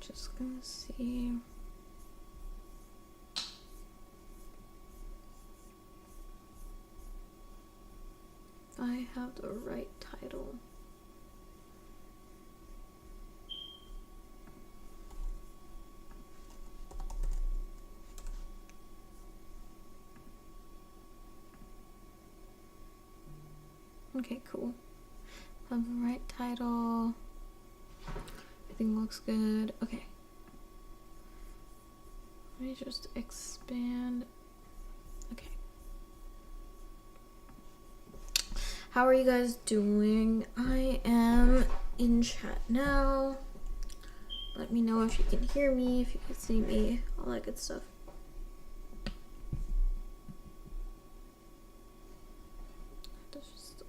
Just gonna see. If I have the right title. Okay, cool. Have the right title. Everything looks good. Okay. Let me just expand. Okay. How are you guys doing? I am in chat now. Let me know if you can hear me, if you can see me, all that good stuff. Let's just do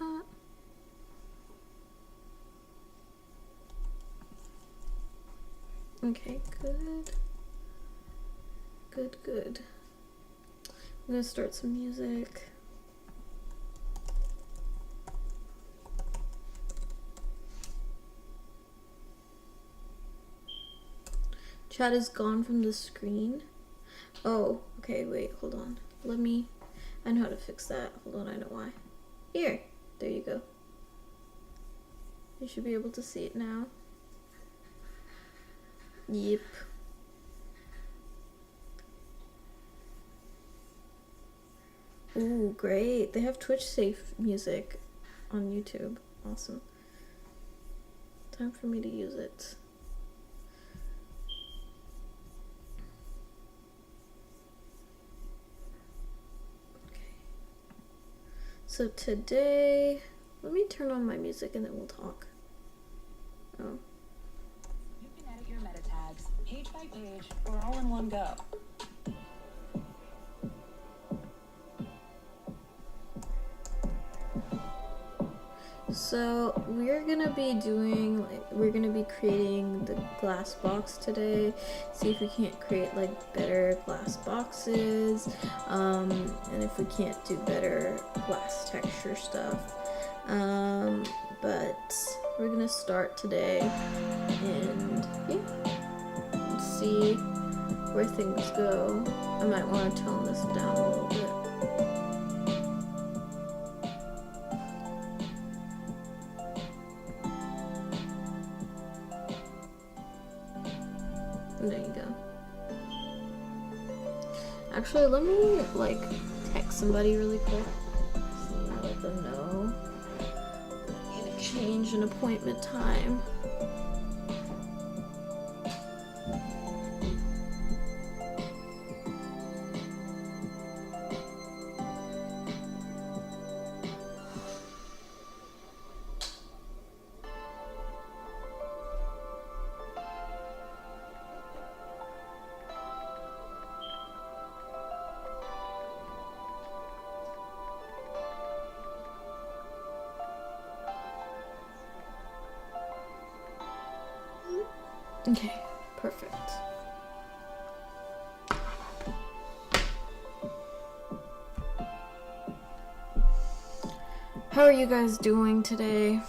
that. Okay, good. Good. I'm gonna start some music. Chat is gone from the screen. Oh, okay, wait, hold on. I know how to fix that. Hold on, I know why. Here, there you go. You should be able to see it now. Yep. Ooh, great. They have Twitch safe music on YouTube. Awesome. Time for me to use it. Okay. So today, let me turn on my music and then we'll talk. Oh. You can edit your meta tags page by page or all in one go. So we're gonna be creating the glass box today. See if we can't create like better glass boxes, and if we can't do better glass texture stuff. But we're gonna start today and yeah, see where things go. I might want to tone this down a little bit. There you go. Actually, let me like text somebody really quick. Let them know. I'm gonna change an appointment time. Okay, perfect. How are you guys doing today?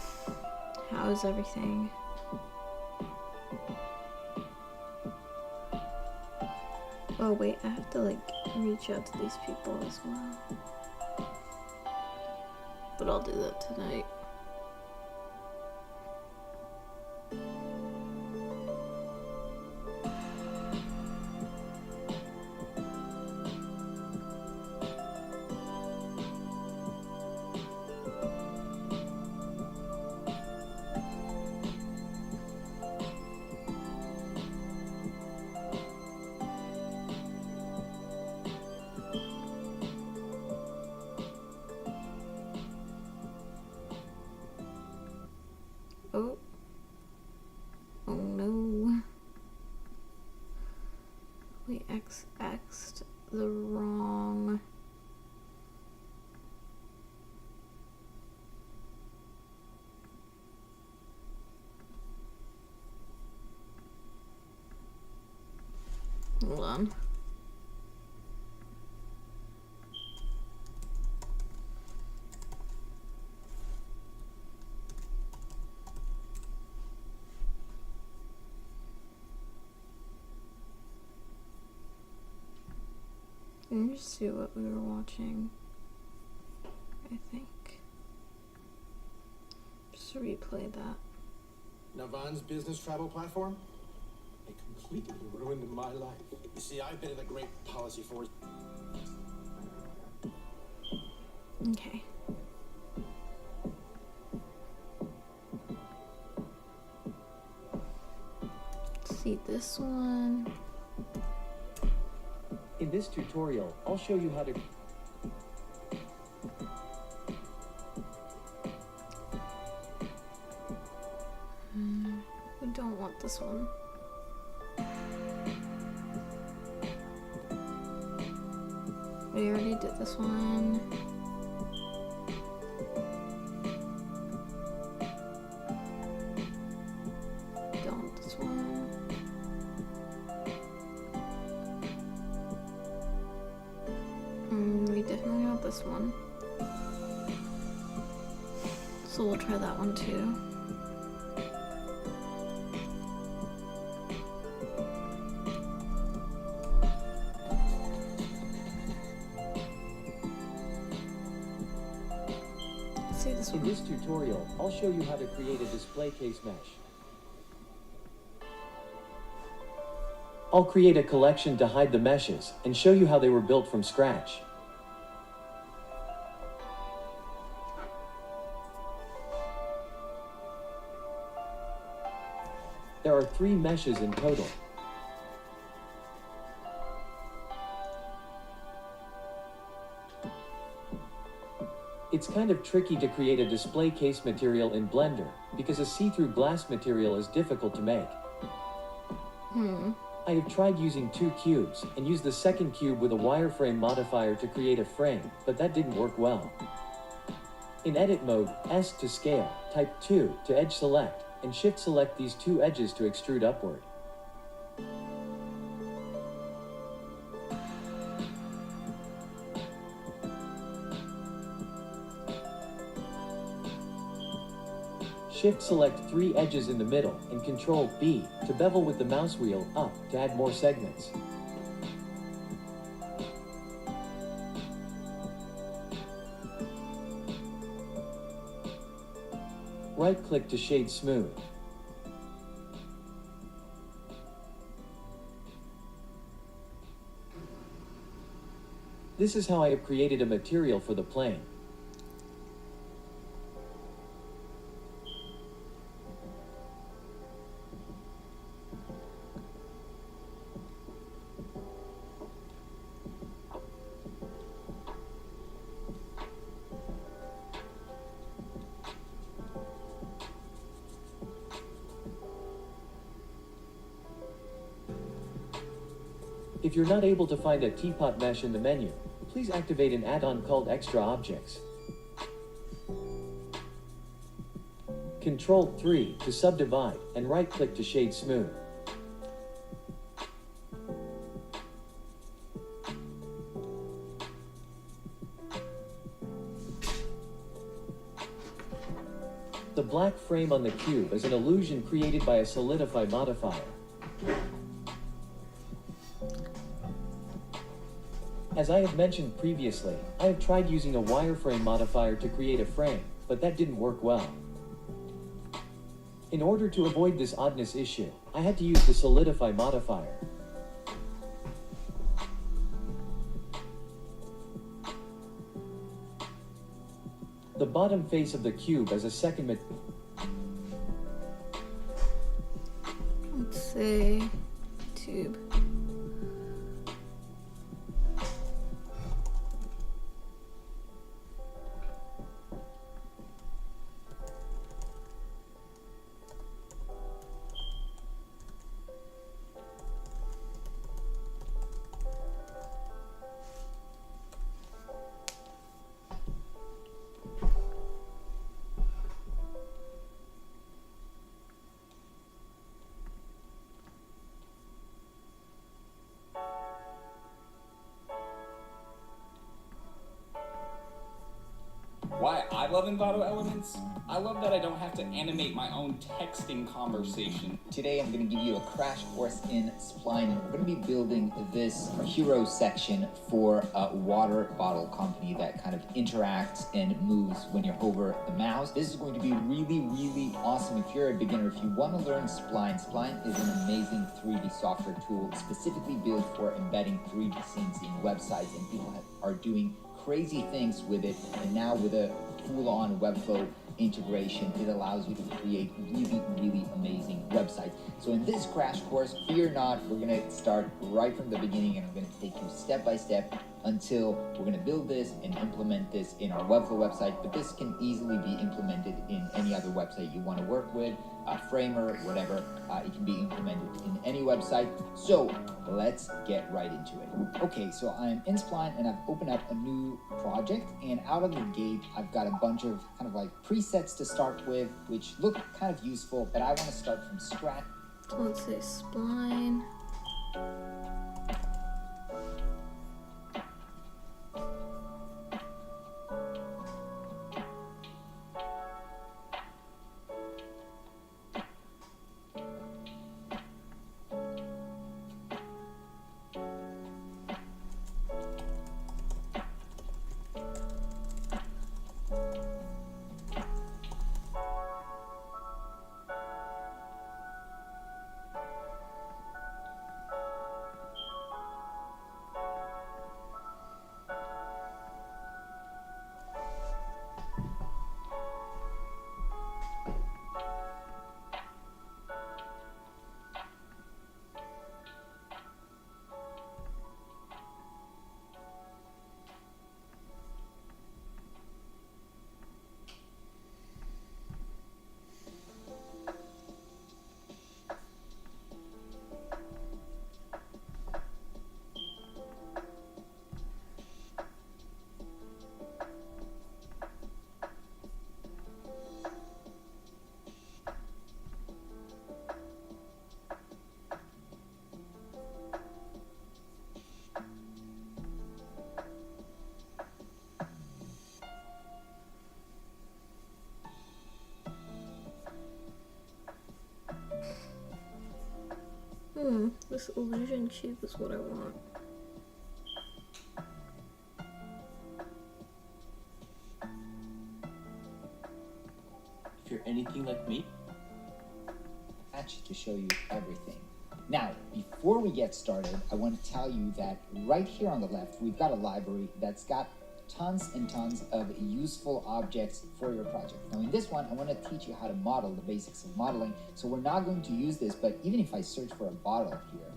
How is everything? Oh wait, I have to like reach out to these people as well. But I'll do that tonight. Oh. Oh no. We X'd the wrong. Hold on. Let me just see what we were watching. I think. Just replay that. Navan's business travel platform? It completely ruined my life. You see, I've been in a great policy force. Okay. Let's see this one. In this tutorial, I'll show you how to We don't want this one. We already did this one. Don't want this one. We definitely want this one. So we'll try that one too. In this tutorial, I'll show you how to create a display case mesh. I'll create a collection to hide the meshes and show you how they were built from scratch. There are 3 meshes in total. It's kind of tricky to create a display case material in Blender, because a see-through glass material is difficult to make. I have tried using 2 cubes, and used the second cube with a wireframe modifier to create a frame, but that didn't work well. In edit mode, S to scale, type 2 to edge select, and shift select these 2 edges to extrude upward. Shift select 3 edges in the middle and Control B to bevel with the mouse wheel up to add more segments. Right-click to shade smooth. This is how I have created a material for the plane. If you're not able to find a teapot mesh in the menu, please activate an add-on called Extra Objects. Control 3 to subdivide, and right-click to shade smooth. The black frame on the cube is an illusion created by a solidify modifier. As I have mentioned previously, I have tried using a wireframe modifier to create a frame, but that didn't work well. In order to avoid this oddness issue, I had to use the solidify modifier. The bottom face of the cube as a second Let's say tube. why I love Envato Elements. I love that I don't have to animate my own texting conversation. Today I'm going to give you a crash course in Spline. We're going to be building this hero section for a water bottle company that kind of interacts and moves when you're over the mouse. This is going to be really awesome if you're a beginner. If you want to learn Spline, Spline is an amazing 3D software tool specifically built for embedding 3D scenes in websites, and people are doing crazy things with it. And now with a full-on Webflow integration, it allows you to create really amazing websites. So in this crash course, fear not, we're going to start right from the beginning, and I'm going to take you step by step until we're going to build this and implement this in our Webflow website. But this can easily be implemented in any other website you want to work with, Framer, whatever. It can be implemented in any website. So let's get right into it. Okay, so I'm in Spline and I've opened up a new project, and out of the gate I've got a bunch of kind of like presets to start with, which look kind of useful, but I want to start from scratch. So let's say Spline. This illusion cube is what I want. If you're anything like me, To show you everything. Now, before we get started, I want to tell you that right here on the left, we've got a library that's got tons and tons of useful objects for your project. Now in this one, I want to teach you how to model, the basics of modeling. So we're not going to use this, but even if I search for a bottle here,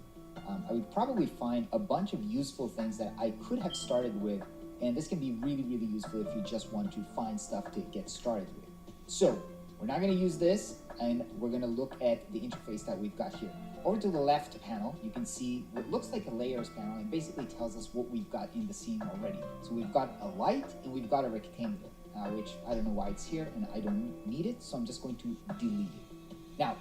I would probably find a bunch of useful things that I could have started with. And this can be really useful if you just want to find stuff to get started with. So we're not going to use this, and we're going to look at the interface that we've got here. Over to the left panel, you can see what looks like a layers panel, and basically tells us what we've got in the scene already. So we've got a light and we've got a rectangle, which I don't know why it's here and I don't need it, so I'm just going to delete it. Now,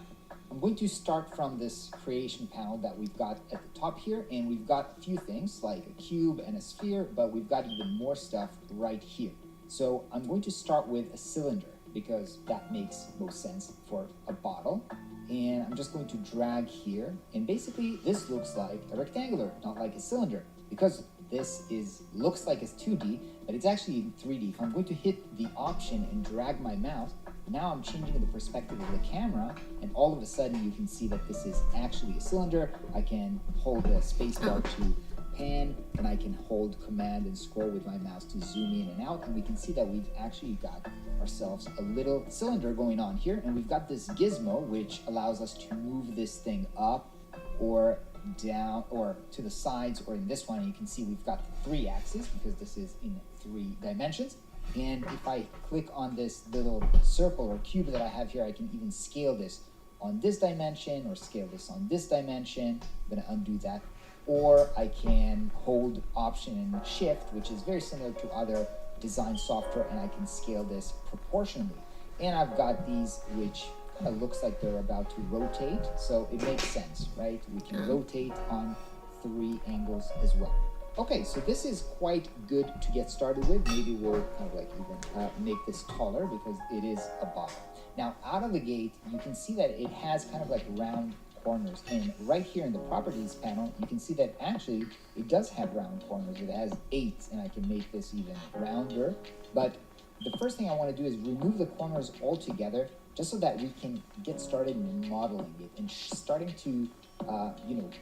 I'm going to start from this creation panel that we've got at the top here, and we've got a few things like a cube and a sphere, but we've got even more stuff right here. So I'm going to start with a cylinder, because that makes most sense for a bottle. And I'm just going to drag here, and basically this looks like a rectangular, not like a cylinder, because this looks like it's 2D, but it's actually in 3D. If I'm going to hit the option and drag my mouse, now I'm changing the perspective of the camera, and all of a sudden you can see that this is actually a cylinder. I can hold the spacebar to pan, and I can hold command and scroll with my mouse to zoom in and out, and we can see that we've actually got ourselves a little cylinder going on here, and we've got this gizmo which allows us to move this thing up or down or to the sides, or in this one you can see we've got 3 axes because this is in 3 dimensions. And if I click on this little circle or cube that I have here, I can even scale this on this dimension or scale this on this dimension. I'm going to undo that. Or I can hold Option and Shift, which is very similar to other design software, and I can scale this proportionally. And I've got these which kind of looks like they're about to rotate, so it makes sense, right? We can rotate on 3 angles as well. Okay, so this is quite good to get started with. Maybe we'll kind of like even make this taller because it is a bottle. Now, out of the gate, you can see that it has kind of like round corners. And right here in the properties panel, you can see that actually it does have round corners. It has 8, and I can make this even rounder. But the first thing I want to do is remove the corners altogether, just so that we can get started modeling it and starting to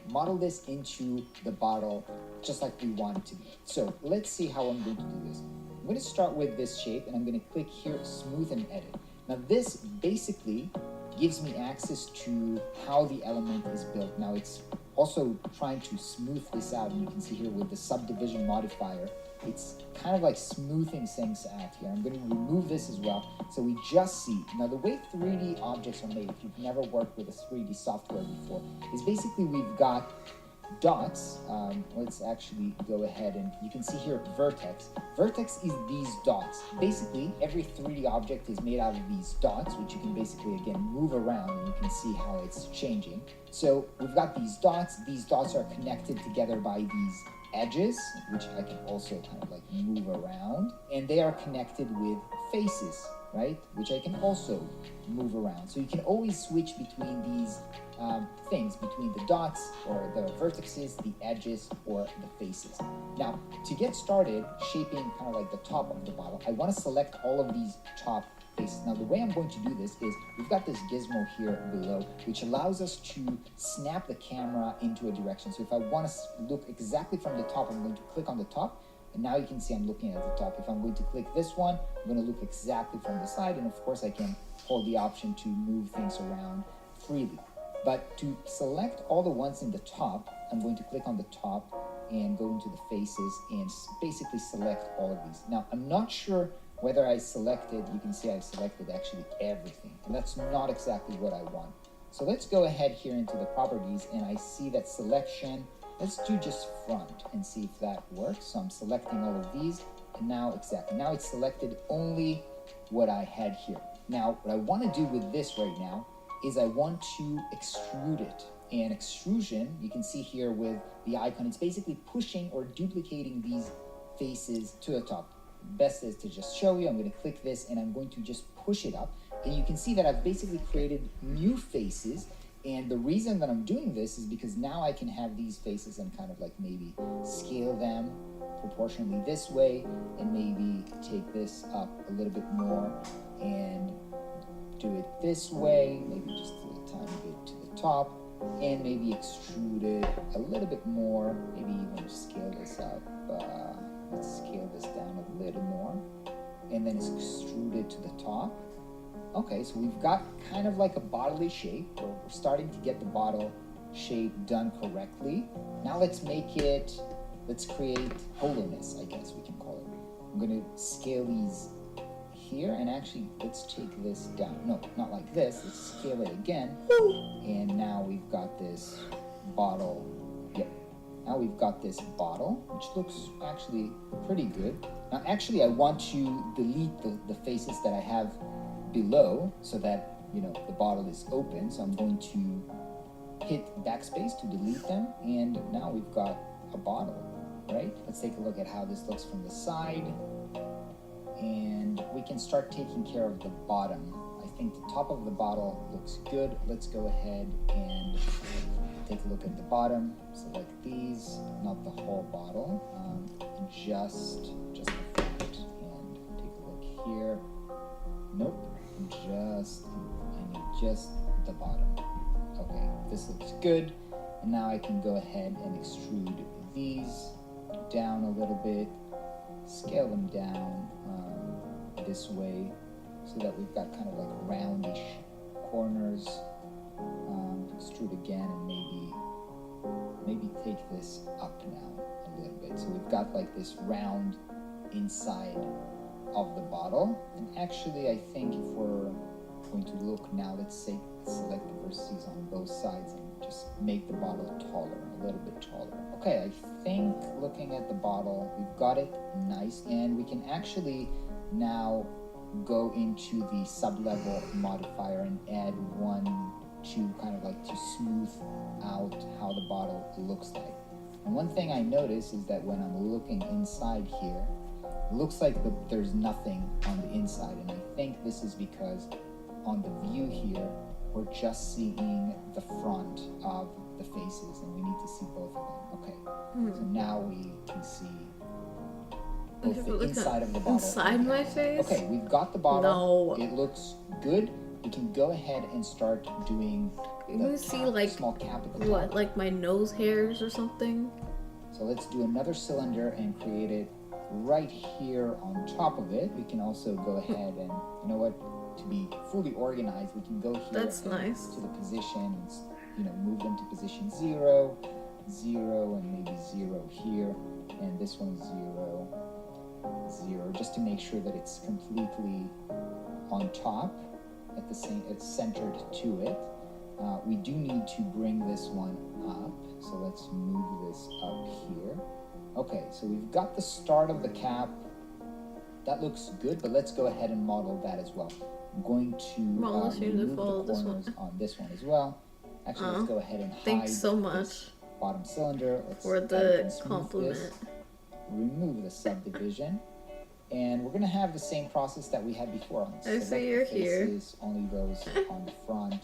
model this into the bottle just like we want it to be. So let's see how I'm going to do this. I'm going to start with this shape, and I'm going to click here, smooth and edit. Now this basically gives me access to how the element is built. Now it's also trying to smooth this out, and you can see here with the subdivision modifier, it's kind of like smoothing things out here. I'm going to remove this as well, so we just see. Now the way 3D objects are made, if you've never worked with a 3D software before, is basically we've got dots. Let's actually go ahead, and you can see here vertex. Vertex is these dots. Basically, every 3D object is made out of these dots, which you can basically, again, move around, and you can see how it's changing. So we've got these dots. These dots are connected together by these edges, which I can also kind of like move around, and they are connected with faces, right, which I can also move around. So you can always switch between these things, between the dots or the vertices, the edges, or the faces. Now, to get started shaping kind of like the top of the bottle, I want to select all of these top faces. Now, the way I'm going to do this is we've got this gizmo here below, which allows us to snap the camera into a direction. So if I want to look exactly from the top, I'm going to click on the top, and now you can see I'm looking at the top. If I'm going to click this one, I'm going to look exactly from the side, and of course I can hold the option to move things around freely. But to select all the ones in the top, I'm going to click on the top and go into the faces and basically select all of these. Now, I'm not sure whether I selected, you can see I've selected actually everything, and that's not exactly what I want. So let's go ahead here into the properties, and I see that selection. Let's do just front and see if that works. So I'm selecting all of these, and now exactly, now it's selected only what I had here. Now, what I want to do with this right now is I want to extrude it. And extrusion, you can see here with the icon, it's basically pushing or duplicating these faces to the top. Best is to just show you. I'm going to click this, and I'm going to just push it up. And you can see that I've basically created new faces. And the reason that I'm doing this is because now I can have these faces and kind of like maybe scale them proportionally this way, and maybe take this up a little bit more and do it this way, maybe just a tiny bit to the top, and maybe extrude it a little bit more, maybe even scale this up. Let's scale this down a little more, and then extrude it to the top. Okay, so we've got kind of like a bodily shape. We're starting to get the bottle shape done correctly. Now let's create hollowness, I guess we can call it. I'm going to scale these here, and actually let's take this down. No, not like this. Let's scale it again, and now we've got this bottle. Yep. Now we've got this bottle, which looks actually pretty good. Now actually I want to delete the faces that I have below so that, you know, the bottle is open. So I'm going to hit backspace to delete them, and now we've got a bottle, right? Let's take a look at how this looks from the side, and we can start taking care of the bottom. I think the top of the bottle looks good. Let's go ahead and take a look at the bottom. Select these, not the whole bottle, just the front, and take a look here. Nope, I need just the bottom. Okay, this looks good, and now I can go ahead and extrude these down a little bit, scale them down this way, so that we've got kind of like roundish corners. Extrude again, and maybe take this up now a little bit. So we've got like this round inside of the bottle. And actually, I think if we're going to look now, let's select the vertices on both sides and just make the bottle taller, a little bit taller. Okay, I think looking at the bottle, we've got it nice, and we can actually now go into the sub-level modifier and add one to kind of like to smooth out how the bottle looks like. And one thing I notice is that when I'm looking inside here, it looks like there's nothing on the inside, and I think this is because on the view here, we're just seeing the front of the faces, and we need to see both of them. Okay, so now we can see both the inside of the bottle. Inside my face? Okay, we've got the bottle. No. It looks good. We can go ahead and start doing You see like small cap at the what, top. like my nose hairs or something? So let's do another cylinder and create it right here on top of it. We can also go ahead and, you know what, to be fully organized, we can go here That's nice. to the position and, you know, move them to position 0, 0, and maybe 0 here, and this one 0, 0, just to make sure that it's completely on top at the same, it's centered to it. We do need to bring this one up, so let's move this up here. Okay, so we've got the start of the cap. That looks good, but let's go ahead and model that as well. I'm going to Let's use remove the the follow this corners one. on this one as well. Actually, let's go ahead and hide Thanks so this much bottom cylinder. Let's for edit the and smooth compliment. this. Remove the subdivision. And we're going to have the same process that we had before. I see you're here. Faces, only those on the front.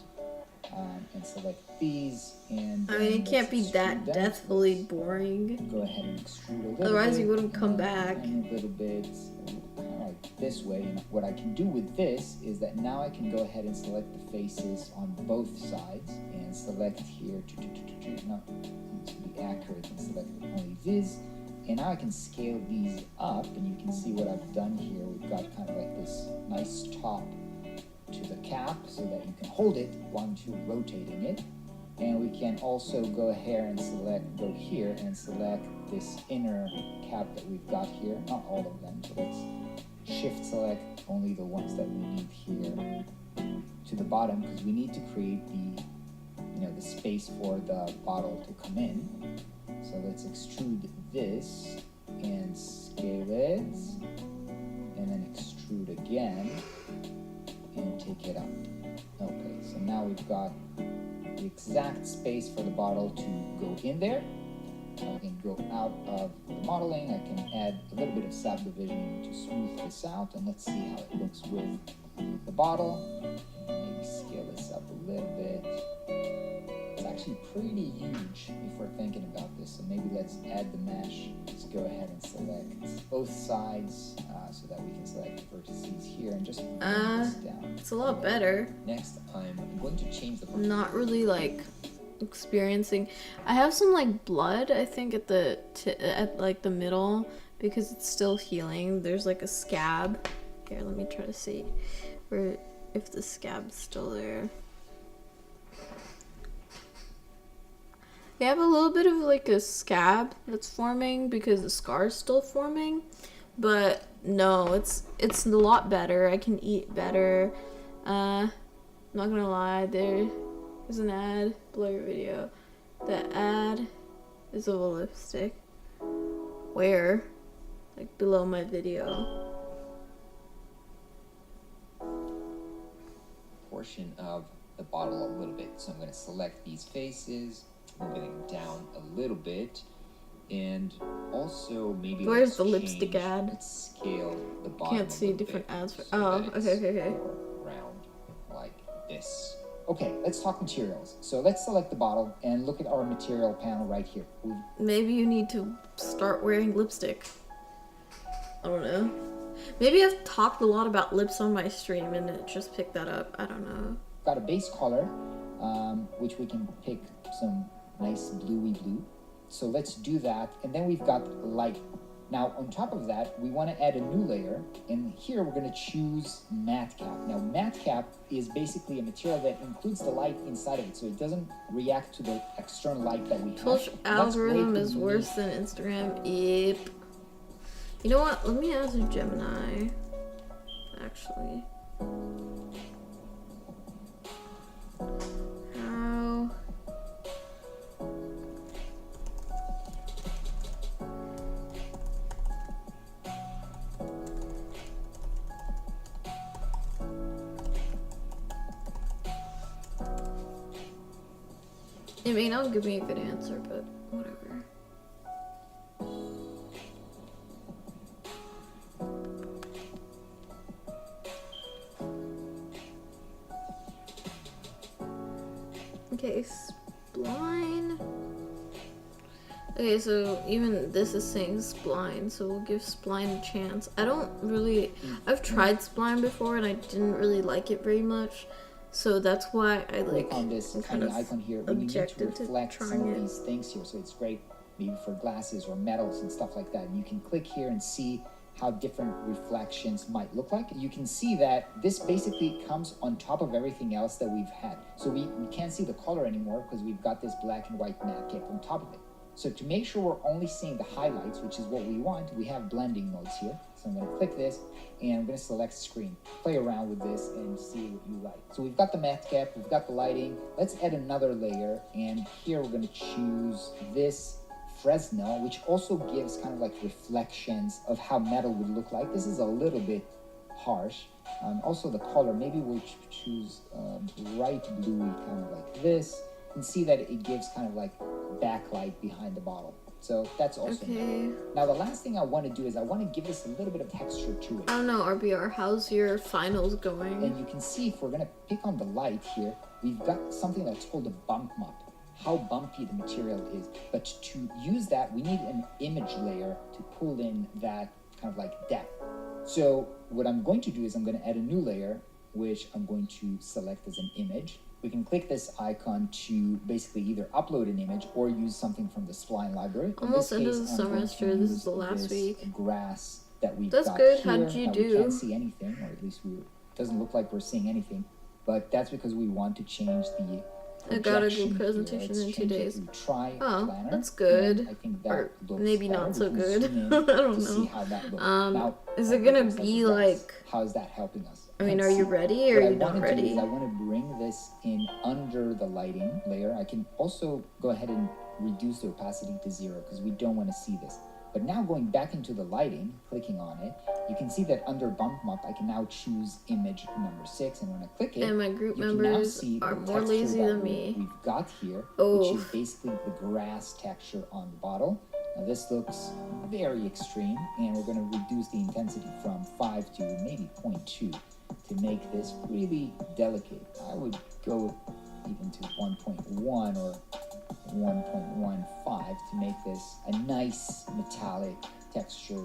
And select these, and I mean, it let's can't be extrude that them. deathfully boring. Go ahead and extrude a little Otherwise, bit, you wouldn't come and back. a little bit, kind of like this way. And what I can do with this is that now I can go ahead and select the faces on both sides and select here to be accurate and select only these. And now I can scale these up, and you can see what I've done here. We've got kind of like this nice top to the cap so that you can hold it while you're rotating it. And we can also go ahead and go here and select this inner cap that we've got here. Not all of them, but let's shift select only the ones that we need here to the bottom, because we need to create the, you know, the space for the bottle to come in. So let's extrude this and scale it, and then extrude again and take it up. Okay, so now we've got the exact space for the bottle to go in there. I can go out of the modeling. I can add a little bit of subdivision to smooth this out, and let's see how it looks with the bottle. Maybe scale this up a little bit. It's actually pretty huge if we're thinking about this, so maybe let's add the mesh. Let's go ahead and select both sides so that we can select the vertices here and just bring this down. It's a lot better. Next, I'm going to change the Not really like experiencing. I have some like blood, I think, at like the middle because it's still healing. There's like a scab. Here, let me try to see where if the scab's still there. You have a little bit of like a scab that's forming because the scar's still forming, but no, it's a lot better. I can eat better. Not gonna lie, there's an ad, blur video. The ad is of a lipstick. Where? Like below my video. portion of the bottle a little bit. So I'm going to select these faces, moving them down a little bit, and also maybe Where's let's the lipstick change- ad? Let's scale the bottom. Can't a see little different bit ads for. so Oh, that it's okay. more round like this. Okay, let's talk materials. So let's select the bottle and look at our material panel right here. Maybe you need to start wearing lipstick. I don't know. Maybe I've talked a lot about lips on my stream and it just picked that up. I don't know. Got a base color, which we can pick some nice bluey blue. So let's do that. And then we've got light. Now, on top of that, we want to add a new layer. And here we're going to choose matte cap. Now, matte cap is basically a material that includes the light inside of it. So it doesn't react to the external light that we have. Twitch And that's great algorithm for is unique- worse than Instagram. Yep. You know what? Let me ask a Gemini. Actually. How? It may not give me a good answer, but whatever. Okay, spline. Okay, so even this is saying spline, so we'll give spline a chance. I've tried spline before and I didn't really like it very much. So that's why I Click on this kind tiny of icon here when you need to objected to reflect some trying of it. these things here. So it's great maybe for glasses or metals and stuff like that. And you can click here and see how different reflections might look like. You can see that this basically comes on top of everything else that we've had. So we can't see the color anymore because we've got this black and white matte cap on top of it. So to make sure we're only seeing the highlights, which is what we want, we have blending modes here. So I'm going to click this and I'm going to select screen. Play around with this and see what you like. So we've got the matte cap, we've got the lighting. Let's add another layer, and here we're going to choose this Fresnel, which also gives kind of like reflections of how metal would look like. This is a little bit harsh. Also the color, maybe we'll choose bright bluey, kind of like this. You can see that it gives kind of like backlight behind the bottle. So that's also Okay. Now the last thing I want to do is I want to give this a little bit of texture to it. I don't know, RBR, how's your finals going? And you can see if we're going to pick on the light here, we've got something that's called a bump map. How bumpy the material is. But to use that, we need an image layer to pull in that kind of like depth. So what I'm going to do is I'm going to add a new layer, which I'm going to select as an image. We can click this icon to basically either upload an image or use something from the Spline library. Almost In end this of case, the I'm going to semester. This is use the last this week. grass that we've That's got good. here. How'd you Now, do? We can't see anything, or at least it doesn't look like we're seeing anything. But that's because we want to change the I got a projection good presentation here. Let's in 2 change it days. to Try Oh, Planner, that's good. and I think that Or looks maybe better. not We so can good. zoom in I don't to see know. how that looks. Now, Is I it think gonna looks be grass. like? How is that helping us? I mean, Let's are you see. ready or What are you I not want to do is ready? I want to bring this in under the lighting layer. I can also go ahead and reduce the opacity to 0 because we don't want to see this. But now going back into the lighting, clicking on it, you can see that under bump map, I can now choose image number 6. And when I click it, And my group you can now members see are the more texture lazy that than me. we've got here, Oh. which is basically the grass texture on the bottle. Now this looks very extreme, and we're going to reduce the intensity from 5 to maybe 0.2 to make this really delicate. I would go even to 1.1 or 1.15 to make this a nice metallic texture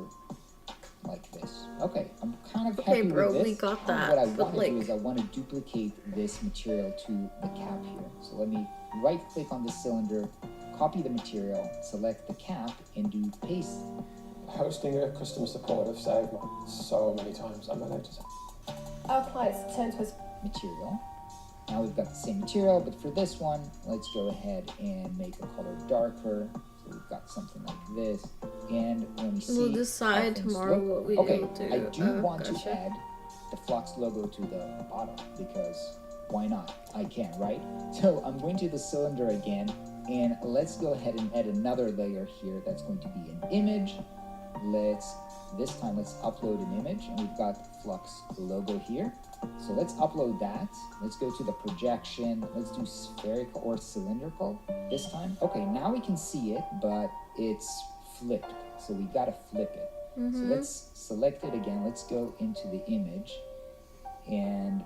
like this. Okay, I'm kind of Okay, happy bro, with this. we got that, What I but, want to do like- is I want to duplicate this material to the cap here. So let me right click on the cylinder, copy the material, select the cap, and do paste. Hosting a customer support have saved me so many times. I'm allowed to say. Apply turn to Material. Now we've got the same material, but for this one, let's go ahead and make the color darker. So we've got something like this. And when we see We'll how decide things tomorrow look- what we okay, will do. I do want Gotcha. to add the Flux logo to the bottom because why not? I can, right? So I'm going to the cylinder again, and let's go ahead and add another layer here that's going to be an image. This time let's upload an image, and we've got Flux logo here. So let's upload that. Let's go to the projection. Let's do spherical or cylindrical this time. Okay, now we can see it, but it's flipped. So we gotta flip it. So let's select it again. Let's go into the image, and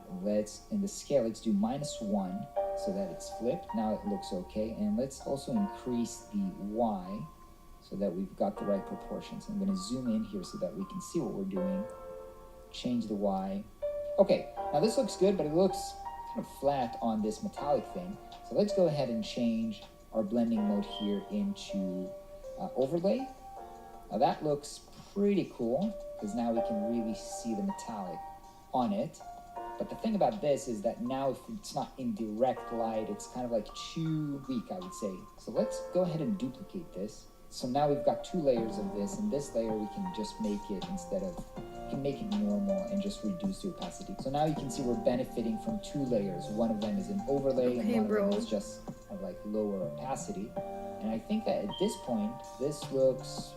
in the scale, let's do -1 so that it's flipped. Now it looks okay. And let's also increase the Y so that we've got the right proportions. I'm gonna zoom in here so that we can see what we're doing. Change the Y. Okay, now this looks good, but it looks kind of flat on this metallic thing. So let's go ahead and change our blending mode here into overlay. Now that looks pretty cool because now we can really see the metallic on it. But the thing about this is that now if it's not in direct light, it's kind of like too weak, I would say. So let's go ahead and duplicate this. So now we've got 2 layers of this, and this layer we can just make it we can make it normal and just reduce the opacity. So now you can see we're benefiting from 2 layers. One of them is an overlay, and Okay, one of bro. them is just kind of like lower opacity. And I think that at this point, this looks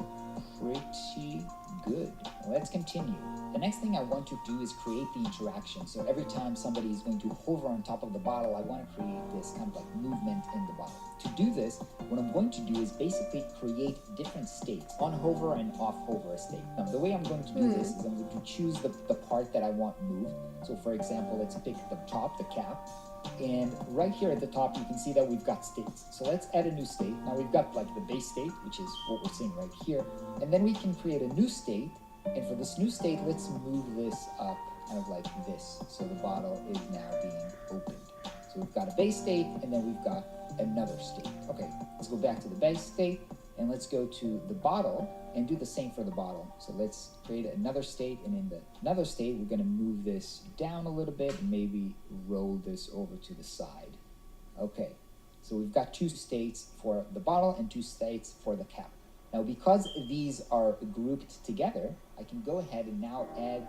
pretty good. Let's continue. The next thing I want to do is create the interaction. So every time somebody is going to hover on top of the bottle, I want to create this kind of like movement in the bottle. To do this, what I'm going to do is basically create different states, on hover and off hover state. Now, the way I'm going to do this is I'm going to choose the part that I want moved. So for example, let's pick the top, the cap. And right here at the top, you can see that we've got states. So let's add a new state. Now we've got like the base state, which is what we're seeing right here. And then we can create a new state. And for this new state, let's move this up kind of like this. So the bottle is now being opened. So we've got a base state, and then we've got another state. Okay, let's go back to the base state, and let's go to the bottle and do the same for the bottle. So let's create another state, and in another state, we're gonna move this down a little bit and maybe roll this over to the side. Okay, so we've got 2 states for the bottle and 2 states for the cap. Now, because these are grouped together, I can go ahead and now add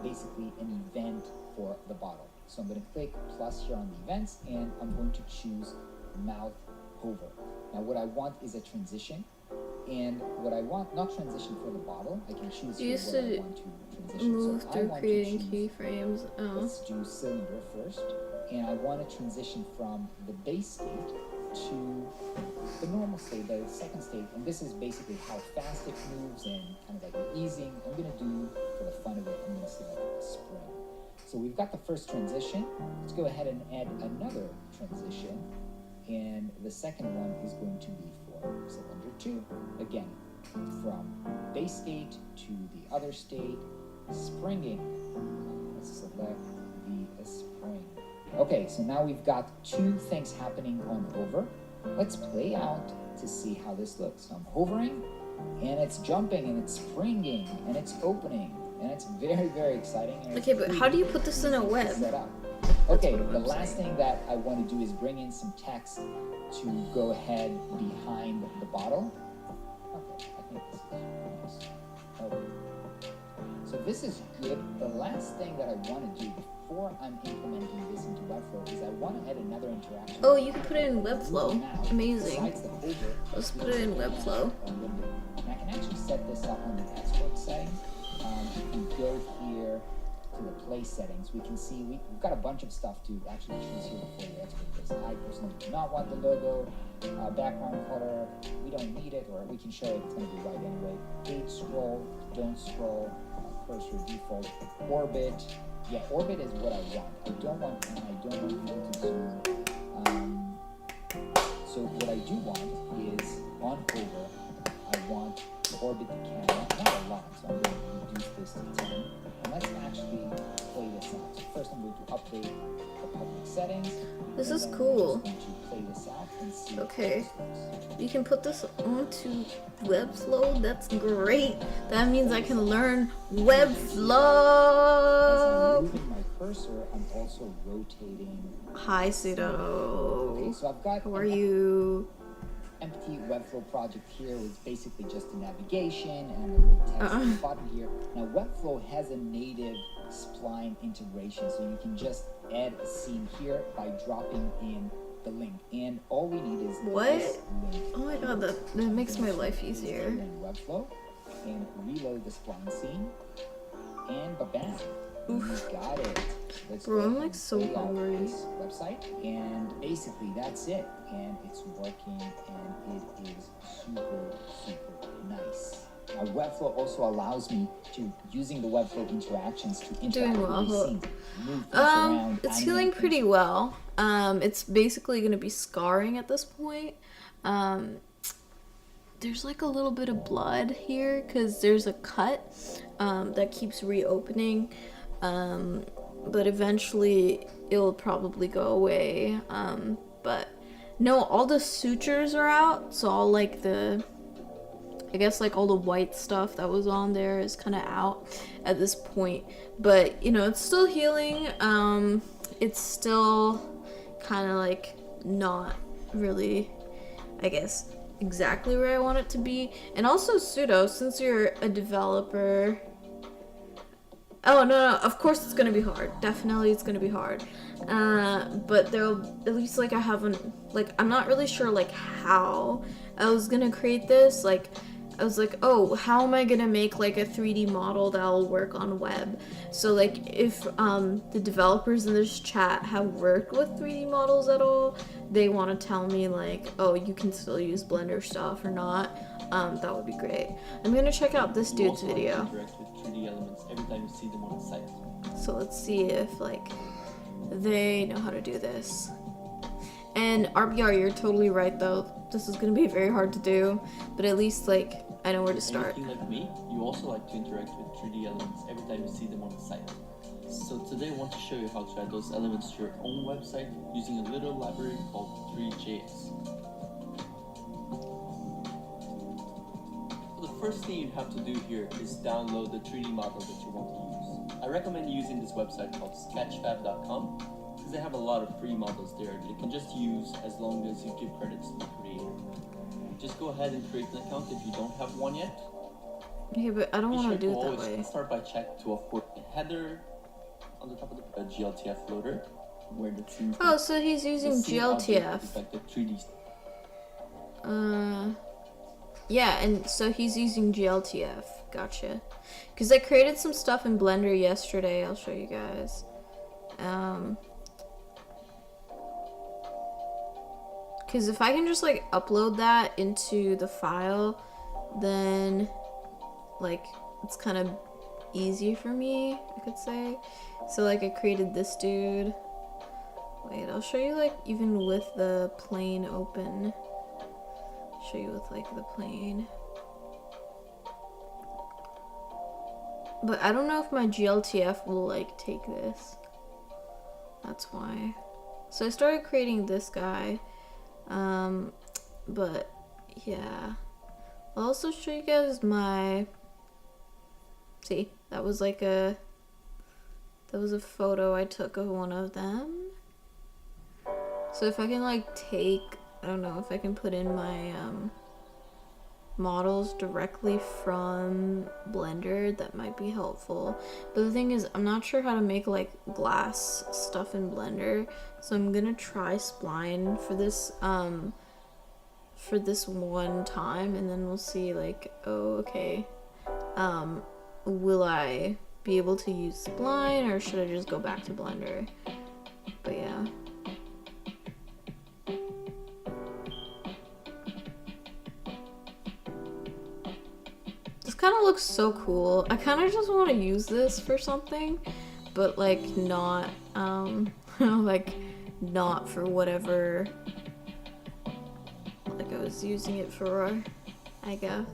basically an event for the bottle. So I'm going to click plus here on the events, and I'm going to choose mouth hover. Now what I want is a transition, and what I want, not transition for the bottle, I can choose You here what I want to transition. Move So I through want creating to choose, keyframes. Oh. let's do cylinder first, and I want to transition from the base state to the normal state, the second state, and this is basically how fast it moves and kind of like the easing. I'm going to do, for the fun of it, I'm going to select spring. So we've got the first transition. Let's go ahead and add another transition, and the second one is going to be for cylinder 2. Again, from base state to the other state, springing. Let's select the spring. Okay, so now we've got 2 things happening on hover. Let's play out to see how this looks. So I'm hovering, and it's jumping, and it's springing, and it's opening, and it's very, very exciting. Okay, but how do you put this in a web? Set up. Okay, the last thing that I want to do is bring in some text to go ahead behind the bottle. Okay, I think this is nice. Okay. So this is good. The last thing that I want to do before I'm implementing this into Webflow is I want to add another interaction. Oh, you can put it in Webflow. Now, Amazing. besides the hover, Let's put it in Webflow. and I can actually set this up on the export settings. You can go here to the play settings. We can see we've got a bunch of stuff to actually choose here before you export this. I personally do not want the logo, background color. We don't need it, or we can show it. It's going to be right anyway. Page scroll, don't scroll, cursor default, orbit. Yeah, orbit is what I want. I don't want people to zoom. So what I do want is on hover, I want to orbit the camera, not a lot, so I'm going to reduce this to 10. And let's actually play this out. So first I'm going to update the public settings. This and is then cool. I'm just going to play this out and see Okay. how this looks. You can put this onto Webflow. That's great. That means I can learn As I'm Webflow. moving my cursor, I'm also rotating. Hi, Okay, Pseudo. so I've got How are an you? empty Webflow project here with basically just a navigation and a little text at the bottom here. Now Webflow has a native spline integration, so you can just add a scene here by dropping in the link, and all we need is What? this link. Oh my god, that makes my life easier. In Webflow, and reload the spline scene, and ba-bam, you got it. Let's Bro, go I'm, ahead like, and so play out hungry. this website, and basically that's it, and it's working, and it is super, super nice. Webflow also allows me to, using the Webflow interactions, to interact Doing with well. these scenes, move things around, It's animate healing things. pretty well. It's basically gonna be scarring at this point. There's like a little bit of blood here because there's a cut that keeps reopening. But eventually it'll probably go away. But no, all the sutures are out, so all like I guess like all the white stuff that was on there is kind of out at this point. But you know, it's still healing. It's still kind of like not really, I guess, exactly where I want it to be. And also Pseudo, since you're a developer. Oh, no, of course it's gonna be hard. Definitely it's gonna be hard. But there'll, at least like I haven't, like I'm not really sure like how I was gonna create this. Like I was like, oh, how am I gonna make like a 3D model that'll work on web? So like if the developers in this chat have worked with 3D models at all, they want to tell me like, oh, you can still use Blender stuff or not. That would be great. I'm gonna check out this dude's video. Interact with 3D elements every time you see them on site. So let's see if like they know how to do this. And RBR, you're totally right though. This is gonna be very hard to do, but at least like I know where to start. Anything like me, you also like to interact with 3D elements every time you see them on the site. So today I want to show you how to add those elements to your own website using a little library called 3JS. So the first thing you have to do here is download the 3D model that you want to use. I recommend using this website called sketchfab.com because they have a lot of free models there that you can just use as long as you give credits to the creator. Just go ahead and create an account if you don't have one yet. Okay, but I don't want to do it that Always way. start by check to afford a header on the top of the GLTF loader where the scene. Oh, so he's using GLTF. Is like the 3D. Yeah, and so he's using GLTF. Gotcha. Because I created some stuff in Blender yesterday. I'll show you guys. Because if I can just like upload that into the file, then like it's kind of easy for me, I could say. So like I created this dude. Wait, I'll show you like even with the plane open. Show you with like the plane. But I don't know if my GLTF will like take this. That's why. So I started creating this guy. But yeah. I'll also show you guys my, see, that was a photo I took of one of them. So if I can like take, I don't know if I can put in my models directly from Blender, that might be helpful. But the thing is, I'm not sure how to make like glass stuff in Blender, so I'm gonna try Spline for this one time, and then we'll see like, oh okay, will I be able to use Spline or should I just go back to Blender? But yeah. Kind of looks so cool. I kind of just want to use this for something, but like not like not for whatever like I was using it for, I guess.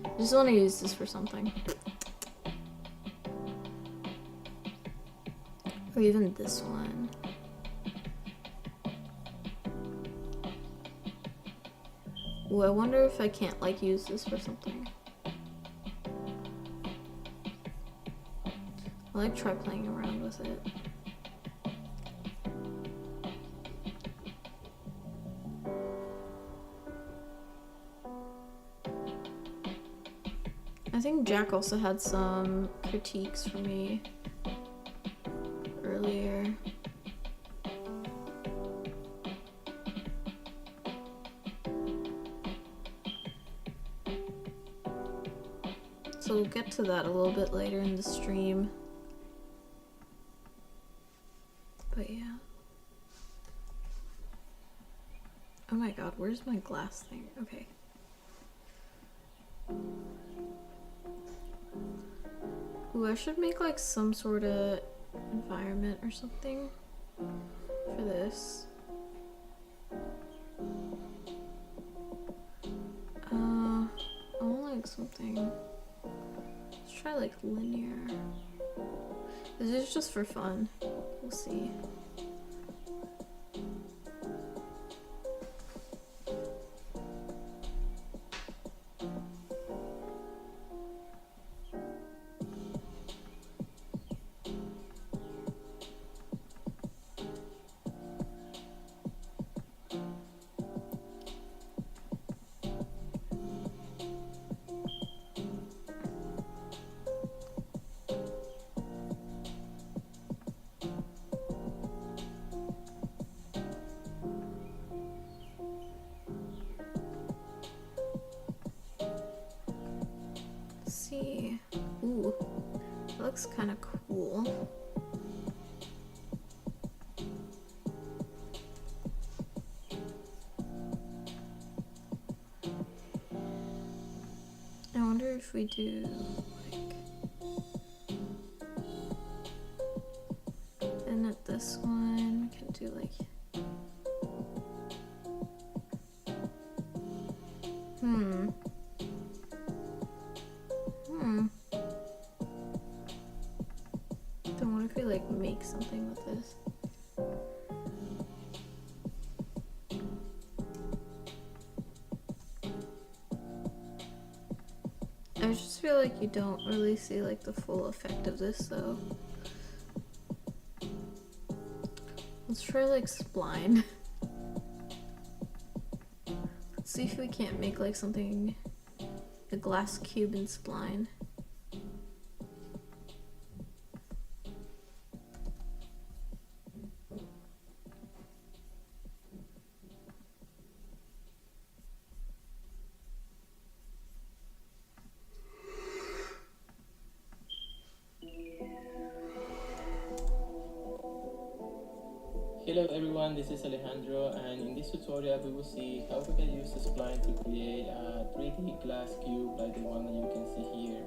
I just want to use this for something. Or even this one. Ooh, I wonder if I can't like use this for something. I like try playing around with it. I think Jack also had some critiques for me earlier. So we'll get to that a little bit later in the stream. But yeah. Oh my god, where's my glass thing? Okay. Ooh, I should make like some sort of environment or something for this. I want like something. Let's try like linear. This is just for fun. We'll see. See. Ooh, that looks kind of cool. I wonder if we do like, and at this one. feel like. Then what if we like make something with this? I just feel like you don't really see like the full effect of this though. Let's try like spline. Let's see if we can't make like something, a glass cube in spline. Hello everyone, this is Alejandro, and in this tutorial we will see how we can use the spline to create a 3D glass cube like the one that you can see here.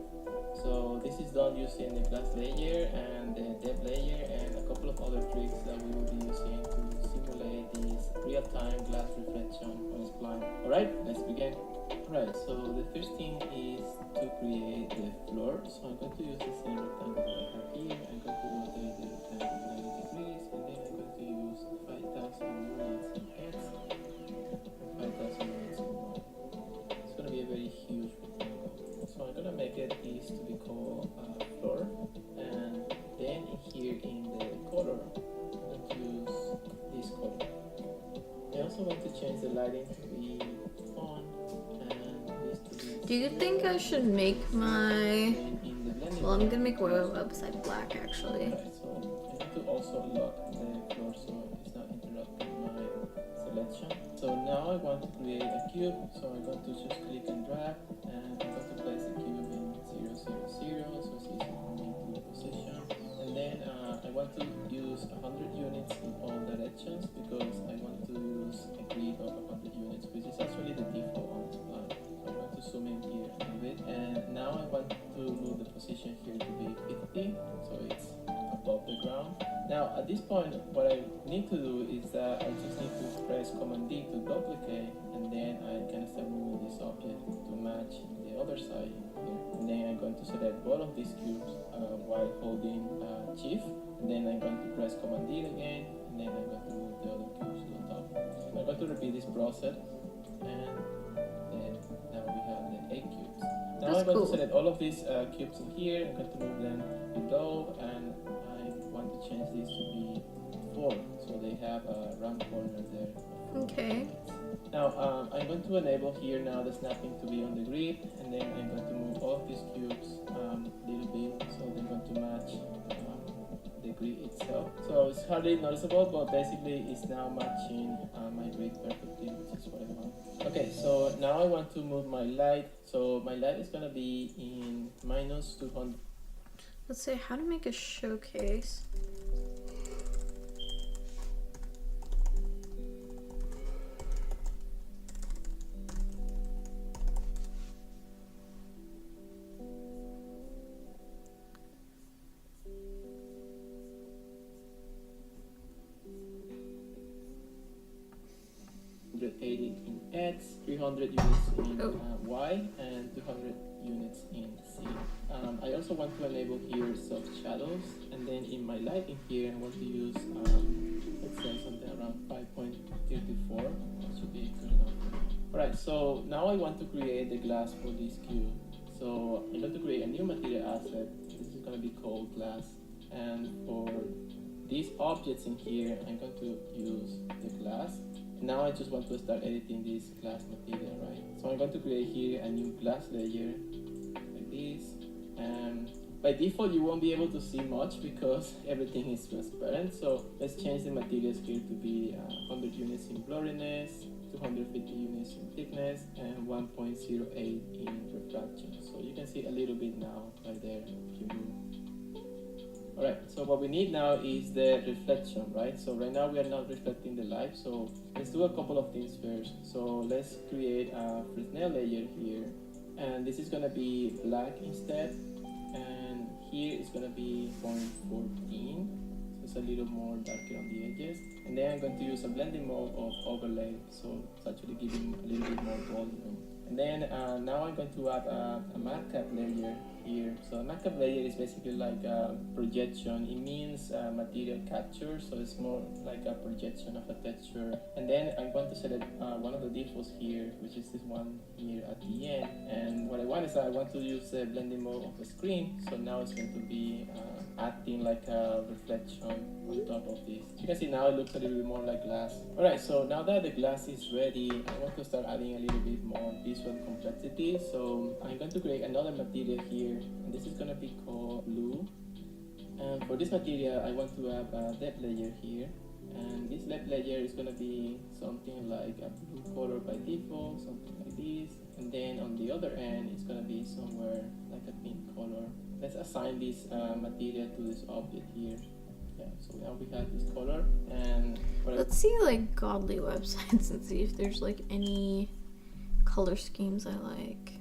So this is done using the glass layer and the depth layer and a couple of other tricks that we will be using to simulate this real-time glass reflection on a spline. Alright, let's begin. Alright, so the first thing is to create the floor. So I'm going to use the same rectangle that I have here. I'm going to rotate the rectangle 90 degrees, and then I'm going to use 5,000 units in X, 5,000 units in Y. It's going to be a very huge rectangle. So I'm going to make it this to be called floor, and then here in the color, I'm going to use this color. I also want to change the lighting to be on, and this to be. Do you think I should make my... Well, I'm gonna make my website black actually. Right, so I need to also lock the floor so it's not interrupting my selection. So now I want to create a cube, so I'm going to just click and drag, and I'm going to place the cube in 0, 0, 0, so it's easy for me to position. And then I want to use 100 units in all directions because I want to use a grid of 100 units, which is actually the default on the plan. So I'm going to zoom in here a little bit, and now I want to move the position here to be 50, so it's above the ground. Now at this point, what I need to do is that I just need to press Command D to duplicate, and then I can start moving this object to match the other side here. And then I'm going to select both of these cubes while holding Shift, and then I'm going to press Command D again, and then I'm going to move the other cubes to the top. So I'm going to repeat this process, and then now we have the 8 cubes. Now That's I'm going cool. to select all of these cubes in here. I'm going to move them below, and I want to change this to be 4, so they have a round corner there. Okay. Now I'm going to enable here now the snapping to be on the grid, and then I'm going to move all of these cubes a little bit so they're going to match the grid itself. So it's hardly noticeable, but basically it's now matching my grid perfectly, which is what I want. Okay, so now I want to move my light. So my light is going to be in -200. Let's say how to make a showcase. In X, 300 units in Y, and 200 units in Z. I also want to enable here soft shadows, and then in my lighting here, I want to use, let's say something around 5.34. That should be good enough. Alright, so now I want to create the glass for this cube. So I'm going to create a new material asset. This is going to be called glass, and for these objects in here, I'm going to use the glass. Now I just want to start editing this glass material, right? So I'm going to create here a new glass layer, like this. And by default, you won't be able to see much because everything is transparent. So let's change the materials here to be 100 units in blurriness, 250 units in thickness, and 1.08 in refraction. So you can see a little bit now right there if you move. Alright, so what we need now is the reflection, right? So right now we are not reflecting the light, so let's do a couple of things first. So let's create a Fresnel layer here, and this is gonna be black instead, and here it's gonna be 0.14, so it's a little more darker on the edges. And then I'm going to use a blending mode of overlay, so it's actually giving a little bit more volume. And then now I'm going to add a markup layer here. So a markup layer is basically like a projection. It means material capture, so it's more like a projection of a texture. And then I'm going to select one of the defaults here, which is this one here at the end. And what I want is I want to use the blending mode of the screen. So now it's going to be acting like a reflection on top of this. You can see now it looks a little bit more like glass. Alright, so now that the glass is ready, I want to start adding a little bit more visual complexity. So I'm going to create another material here, and this is going to be called blue. And for this material, I want to have a depth layer here. And this depth layer is going to be something like a blue color by default, something like this. And then on the other end, it's going to be somewhere like a pink color. Let's assign this material to this object here. Yeah, so now we have this color, and let's see like godly websites and see if there's like any color schemes I like.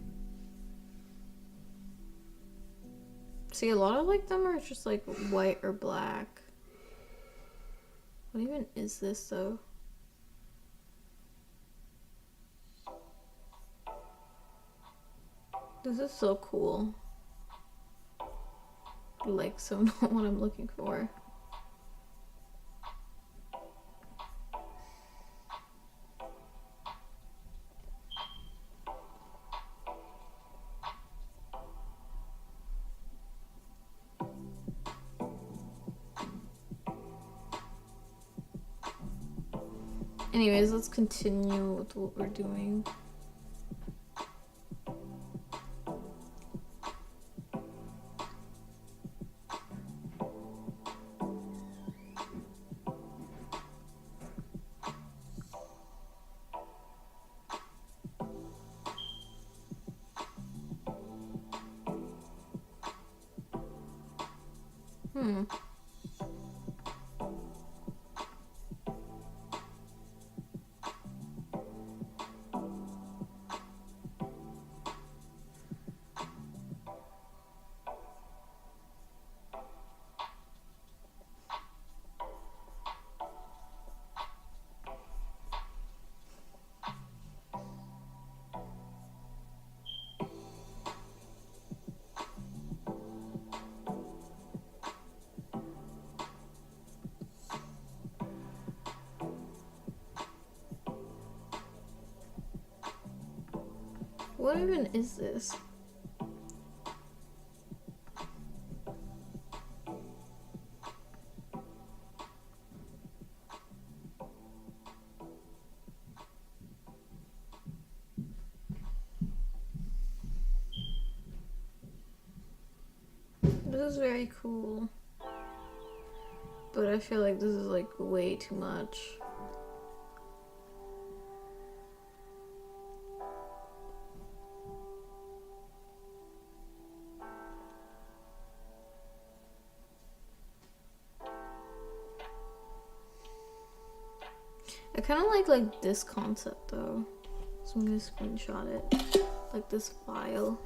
See, a lot of like them are just like white or black. What even is this though? This is so cool. Like, so not what I'm looking for. Anyways, let's continue with what we're doing. What even is this? This is very cool, but I feel like this is like way too much. I kind of like this concept though, so I'm gonna screenshot it, like this file.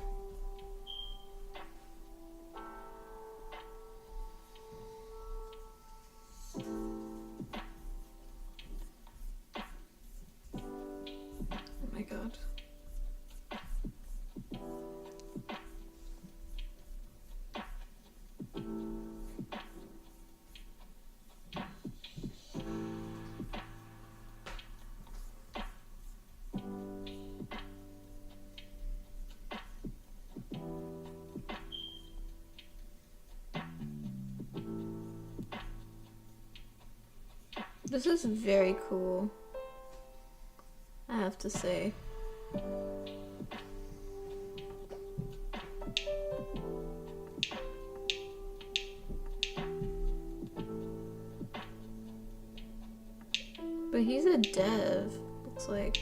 Oh my god. This is very cool, I have to say. But he's a dev, looks like.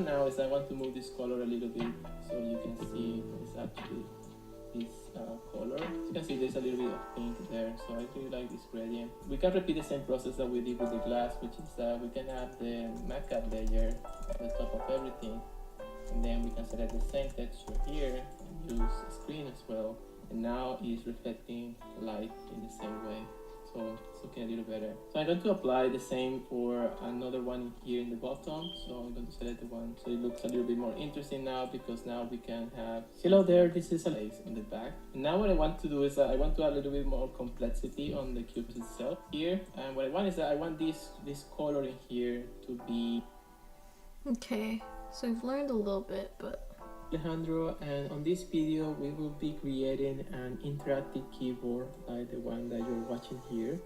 want now is I want to move this color a little bit so you can see it's actually this color. As you can see, there's a little bit of pink there, so I really like this gradient. We can repeat the same process that we did with the glass, which is that we can add the macap layer on the top of everything, and then we can select the same texture here and use screen as well, and now it's reflecting light in the same way. So it's looking a little better. So I'm going to apply the same for another one here in the bottom. So I'm going to select the one so it looks a little bit more interesting now, because now we can have, hello there, this is a lace in the back. And now what I want to do is I want to add a little bit more complexity on the cube itself here. And what I want is that I want this color in here to be... Okay, so we've learned a little bit, but... Alejandro, and on this video we will be creating an interactive keyboard like the one that you're watching here.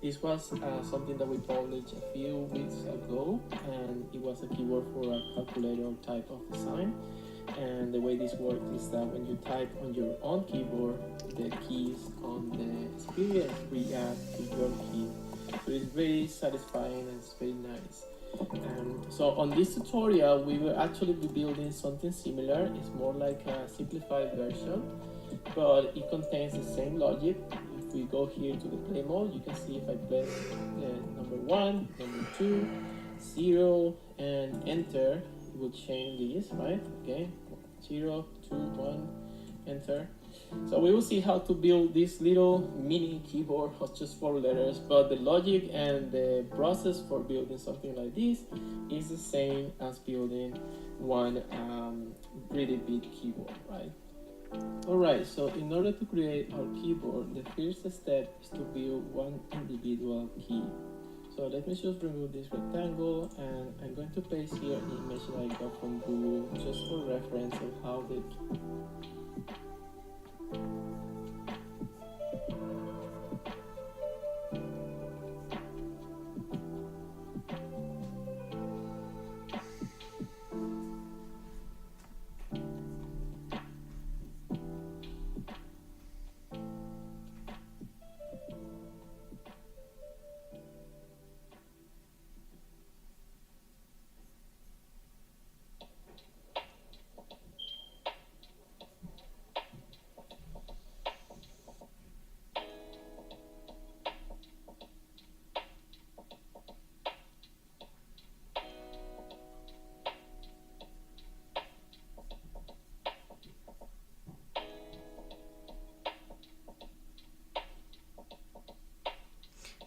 This was something that we published a few weeks ago, and it was a keyboard for a calculator type of design. And the way this works is that when you type on your own keyboard, the keys on the experience react to your key. So it's very satisfying and it's very nice. So on this tutorial we will actually be building something similar. It's more like a simplified version, but it contains the same logic. If we go here to the play mode, you can see if I press number 1, number 2, 0 and enter, it will change these, right? Okay, 0, 2, 1, enter. So we will see how to build this little mini keyboard of just 4 letters, but the logic and the process for building something like this is the same as building one really big keyboard, right? Alright, so in order to create our keyboard, the first step is to build one individual key. So let me just remove this rectangle, and I'm going to paste here an image that I got from Google just for reference of how the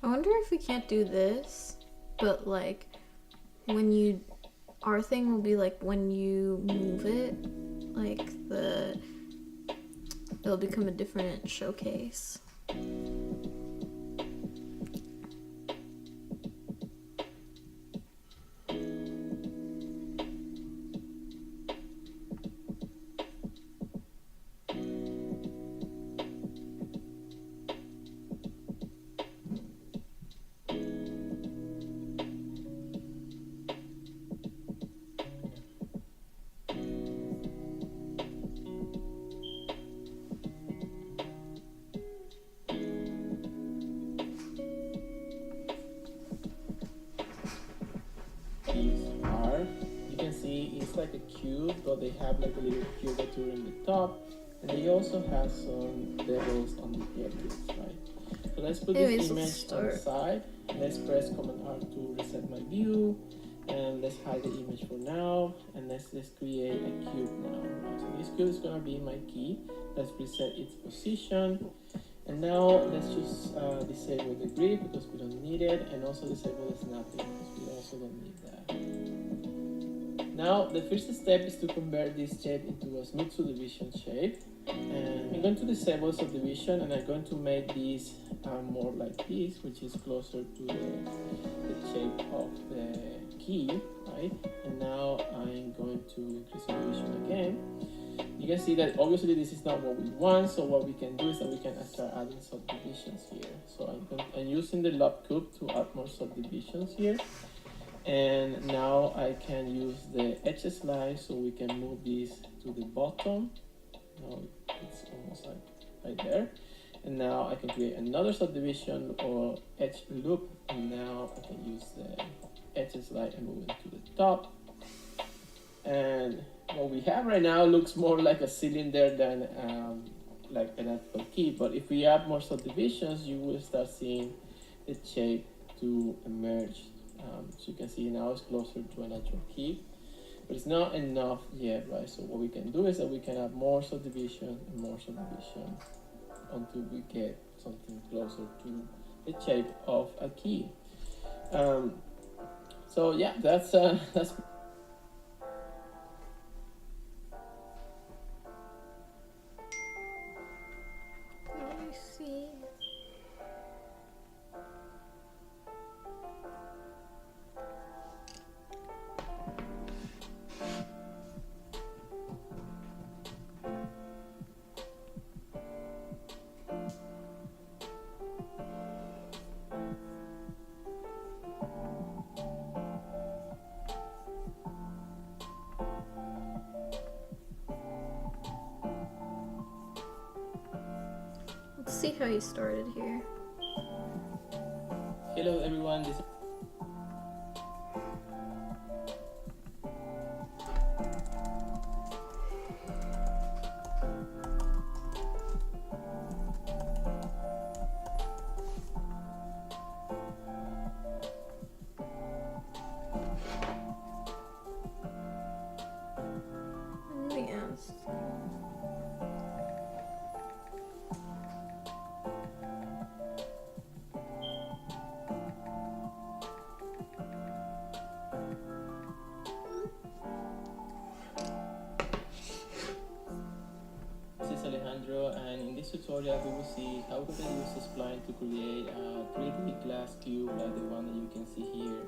I wonder if we can't do this, but like when you, our thing will be like when you move it, like it'll become a different showcase. Like a cube, but they have like a little cubature in the top, and they also have some bevels on the edges, right? So let's put this image on the side. Let's press Command R to reset my view, and let's hide the image for now, and let's create a cube now. Right? So this cube is gonna be my key. Let's reset its position, and now let's just disable the grid because we don't need it, and also disable the snapping because we also don't need that. Now, the first step is to convert this shape into a smooth subdivision shape. And I'm going to disable subdivision, and I'm going to make this more like this, which is closer to the shape of the key, right? And now I'm going to increase subdivision again. You can see that obviously this is not what we want, so what we can do is that we can start adding subdivisions here. So I'm using the lob cube to add more subdivisions here. And now I can use the edge slide so we can move this to the bottom. Now it's almost like right there. And now I can create another subdivision or edge loop. And now I can use the edge slide and move it to the top. And what we have right now looks more like a cylinder than like an actual key. But if we add more subdivisions, you will start seeing the shape to emerge. So you can see now it's closer to an actual key, but it's not enough yet, right? So what we can do is that we can add more subdivision and more subdivision until we get something closer to the shape of a key. So yeah, that's Let me see. Let's see how you started here. hello everyone. This Let me ask. is Alejandro, and in this tutorial we will see how we can use spline to create a 3D glass cube like the one that you can see here.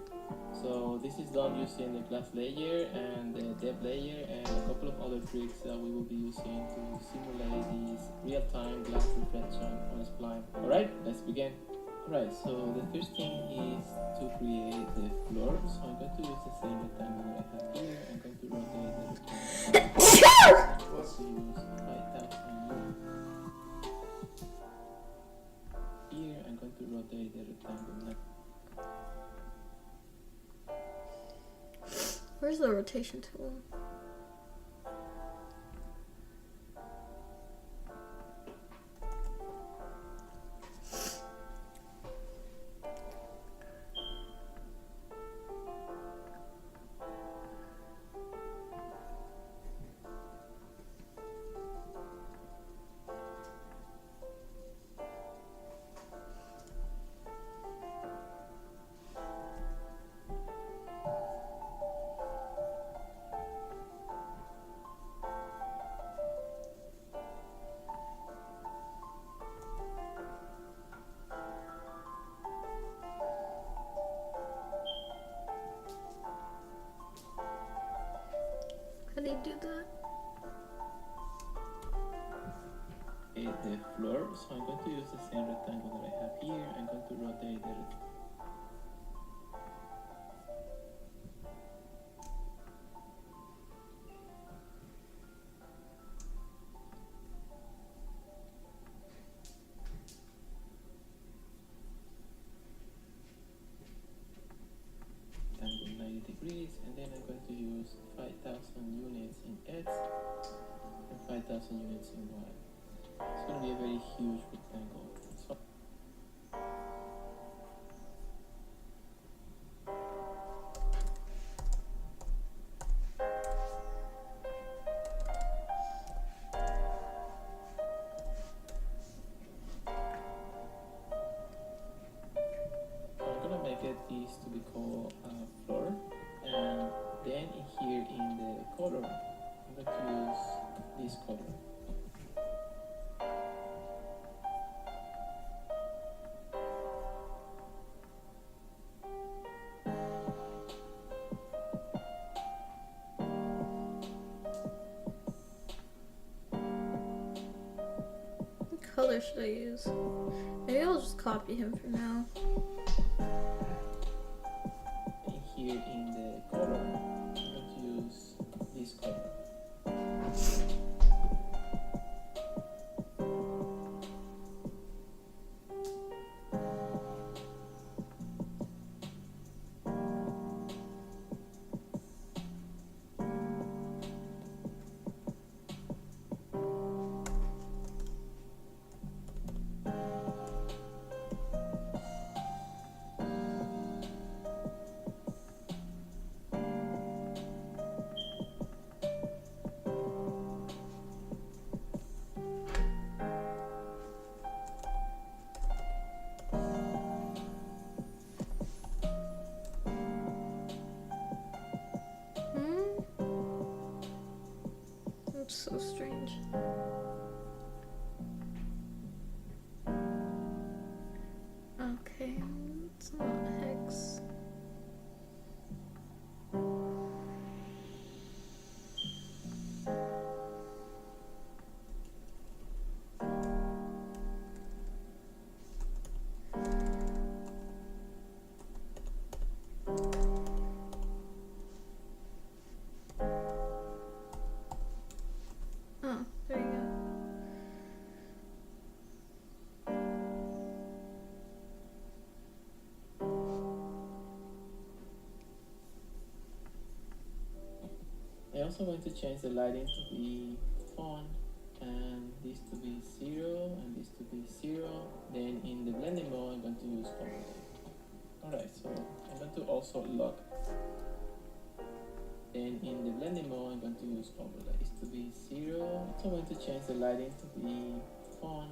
So this is done using the glass layer and the depth layer and a couple of other tricks that we will be using to simulate this real-time glass reflection on spline. Alright, let's begin. Alright, so the first thing is to create the floor. So I'm going to use the same rectangle that I have here. I'm going to rotate the rectangle. I'm going to use 5000 here. I'm going to rotate the rectangle. Where's the rotation tool? How do you do that? The floor, so I'm going to use the same rectangle that I have here. I'm going to rotate the rectangle 90 degrees, and then I'm going to use 5000 units in X and 5000 units in Y. It's going to be a very huge rectangle. So I'm going to make it this to be called floor, and then here in the color, I'm going to use this color. What color should I use? Maybe I'll just copy him for now. And here in the color, I'm going to use this color. also going to change the lighting to be on, and this to be 0, and this to be 0. Then in the blending mode, I'm going to use overlay. Alright, so I'm going to also lock. Then in the blending mode, I'm going to use overlays to be 0. So I'm going to change the lighting to be on.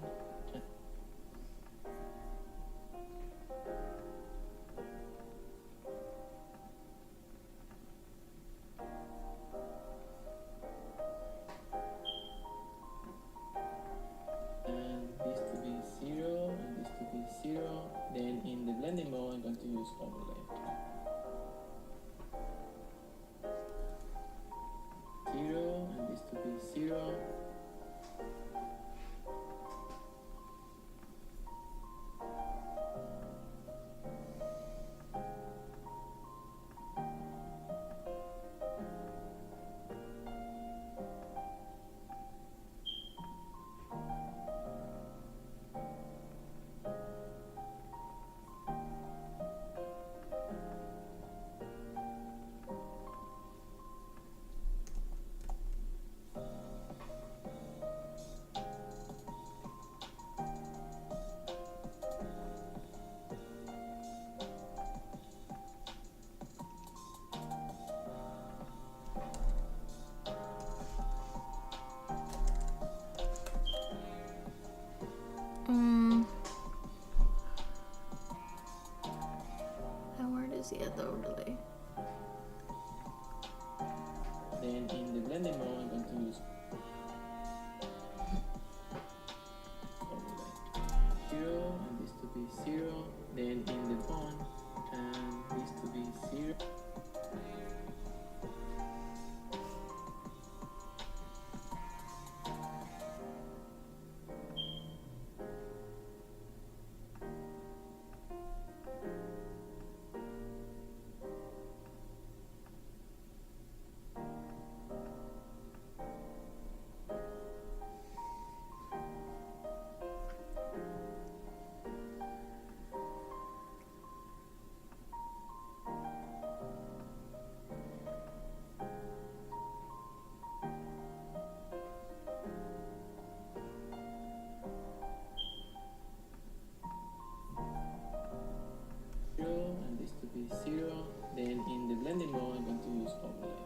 And this to be 0, and this to be 0. Then in the blending mode, I'm going to use overlay. 0, and this to be 0. Where does he add the overlay? Then in the blending mode, I'm going to use overlay. 0, and this to be 0. Then in the font, and this to be 0. And this to be 0. Then in the blending mode, I'm going to use overlay.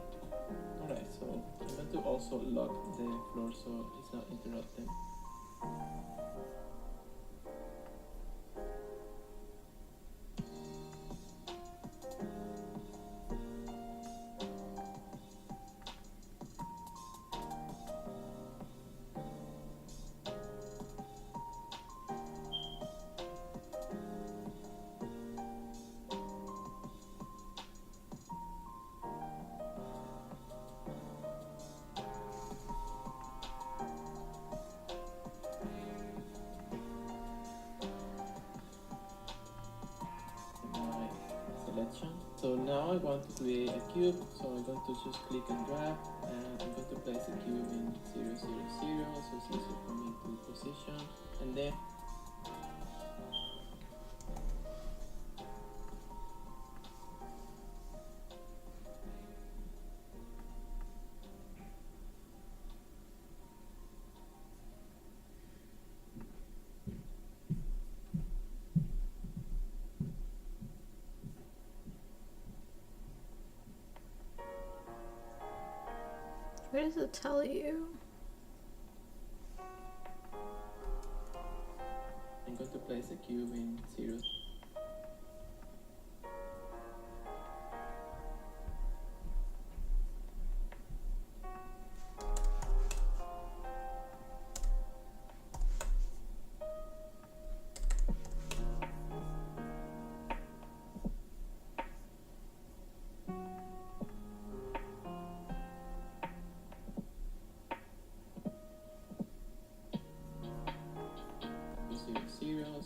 Alright, so I'm going to also lock the floor so it's not interrupted. So now I want to create a cube, so I'm going to just click and drag, and I'm going to place a cube in 0, 0, 0, so it's easier for me to position, and then Where does it tell you? I'm going to place a cube in 0.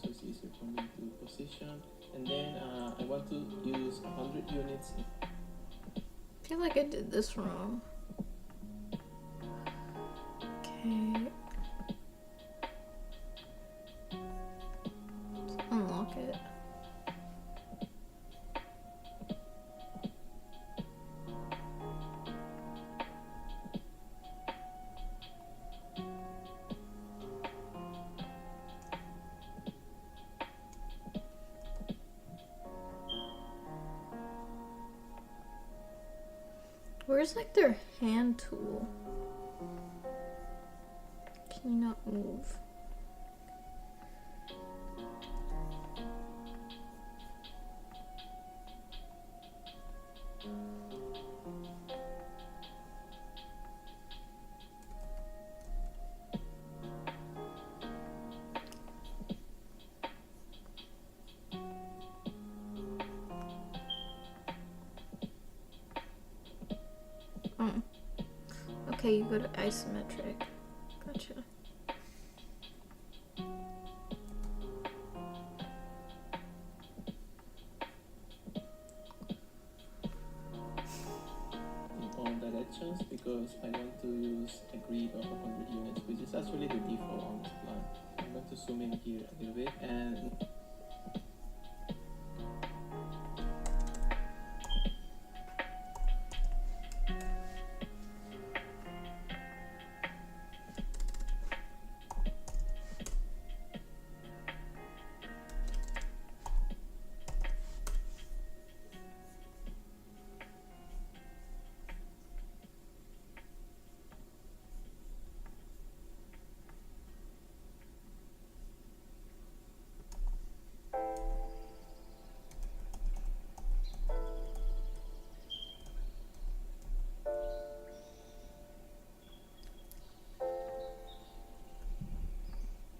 So it's easier for me to position, and then I want to use 100 units. I feel like I did this wrong. Okay. Let's unlock it. Where's like their hand tool? Can you not move? Oh. Okay, you go to isometric. Gotcha. In all directions because I want to use a grid of 100 units, which is actually the default on this plan. I'm going to zoom in here a little bit and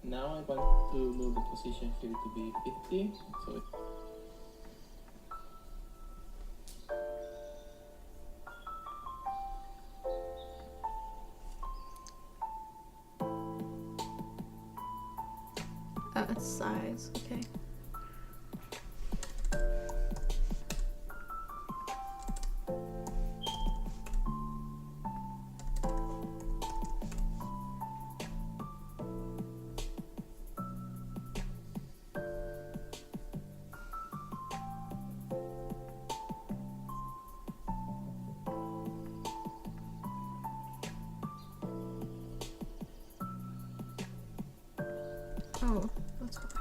now I want to move the position here to be 50. So It's size, okay. Oh, that's why.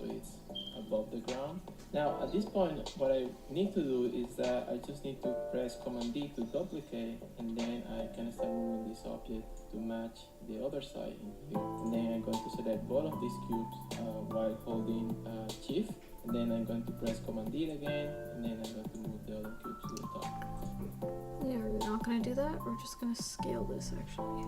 it's above the ground. Now at this point what I need to do is that I just need to press Command D to duplicate, and then I can start moving this object to match the other side in here. And then I'm going to select both of these cubes while holding Shift, and then I'm going to press Command D again, and then I'm going to move the other cubes to the top. Yeah, we're not gonna do that. We're just gonna scale this actually.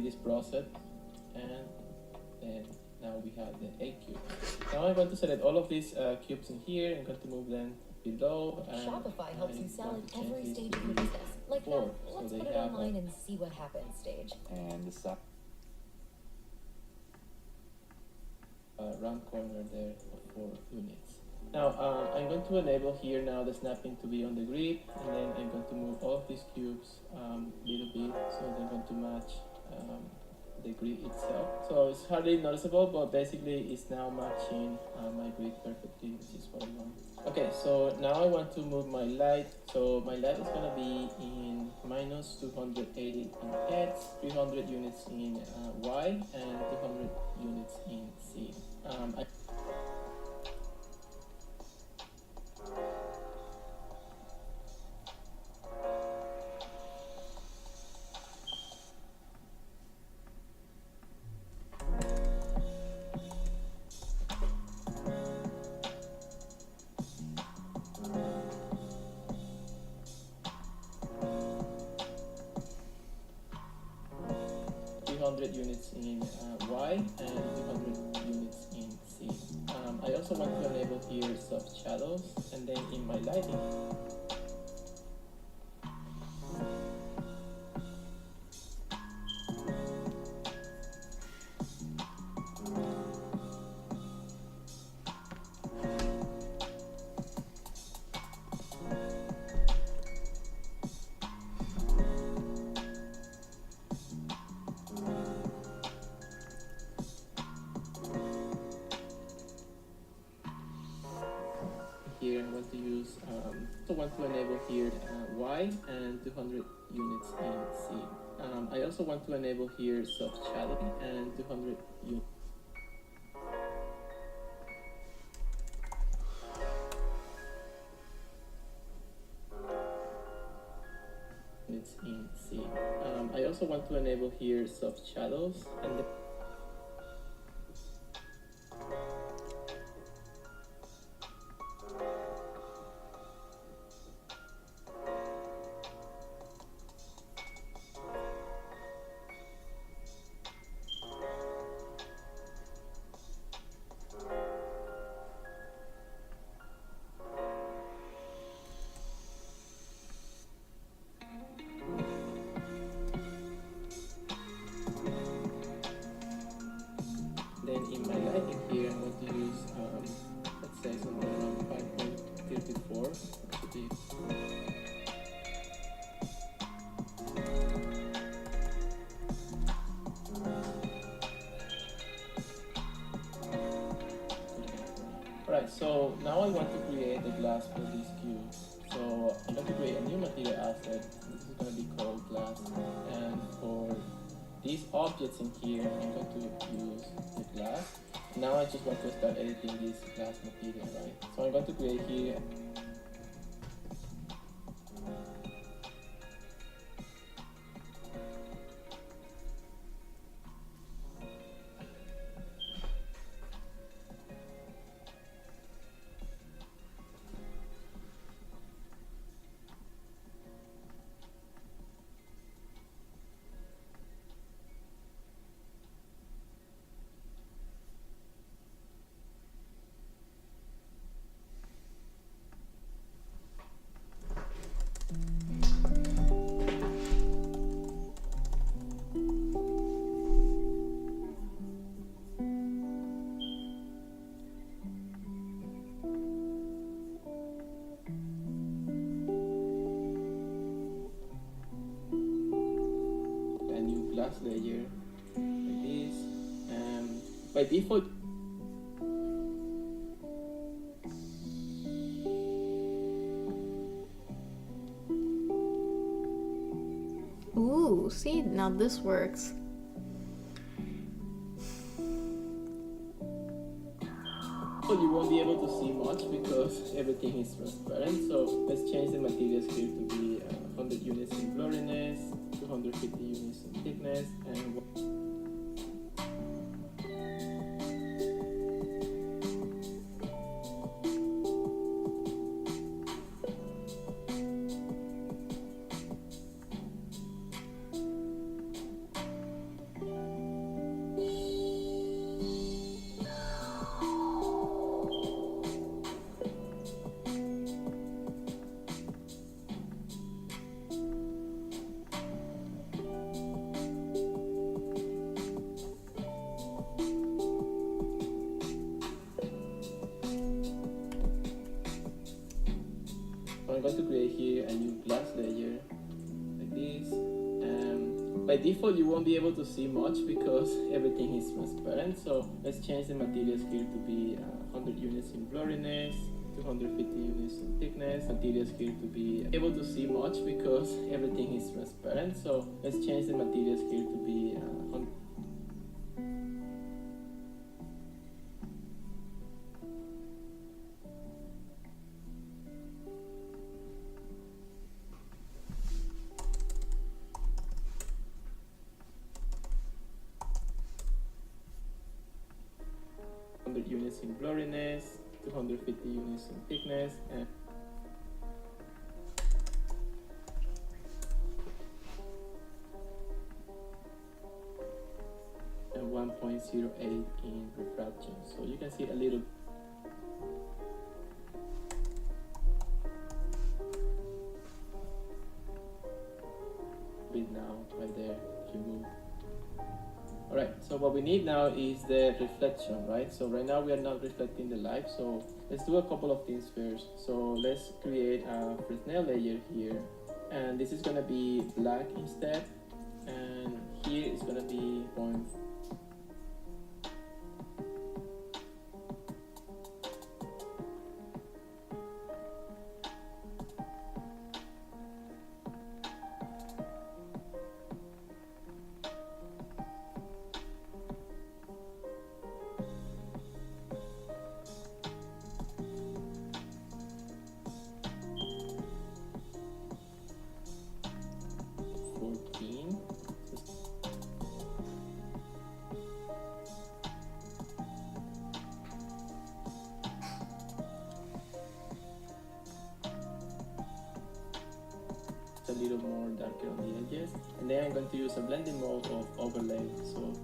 repeat this process, and then now we have the 8 cubes. Now I'm going to select all of these cubes in here. I'm going to move them below. And Shopify helps you sell want at to change every this stage to of your be business. Like 4. the So let's they put it have online and see what happens stage. And the size. round corner there of 4 units. Now I'm going to enable here now the snapping to be on the grid, and then I'm going to move all of these cubes a little bit so they're going to match the grid itself. So it's hardly noticeable, but basically it's now matching my grid perfectly, which is what I want. Okay, so now I want to move my light. So my light is going to be in minus 280 in X, 300 units in Y, and 200 units in Z. Units in Y and 200 units in Z. I also want to enable here soft shadows, and then in my lighting here I'm going to use want to enable here Y and 200 units in Z. I also want to enable here soft shadowing and 200 units in C. I also want to enable here soft shadows and then in my lighting here, I'm going to use, let's say somewhere around 5.34. Should be. Alright, so now I want to create a glass for this cube. So I'm going to create a new material asset. This is going to be called glass. And for these objects in here, I'm going to use the glass. Now I just want to start editing this glass material, right? So I'm going to create here layer like this, and by default see, now this works. you won't be able to see much because everything is transparent. So let's change the materials here to be 100 units in blurriness, 250 units in thickness, and I'm going to create here a new glass layer like this. By default you won't be able to see much because everything is transparent, so let's change the materials here to be 100 units in blurriness, 250 units in thickness. Materials here to be able to see much because everything is transparent, so let's change the materials here to be 100. Units in blurriness, 250 units in thickness, and 1.08 in refraction. So you can see a little bit now right there if you move. Alright, so what we need now is the reflection, right? So right now we are not reflecting the light, so let's do a couple of things first. So let's create a Fresnel layer here, and this is gonna be black instead, and here is gonna be 0.14. A little more darker on the edges, and then I'm going to use a blending mode of overlay. So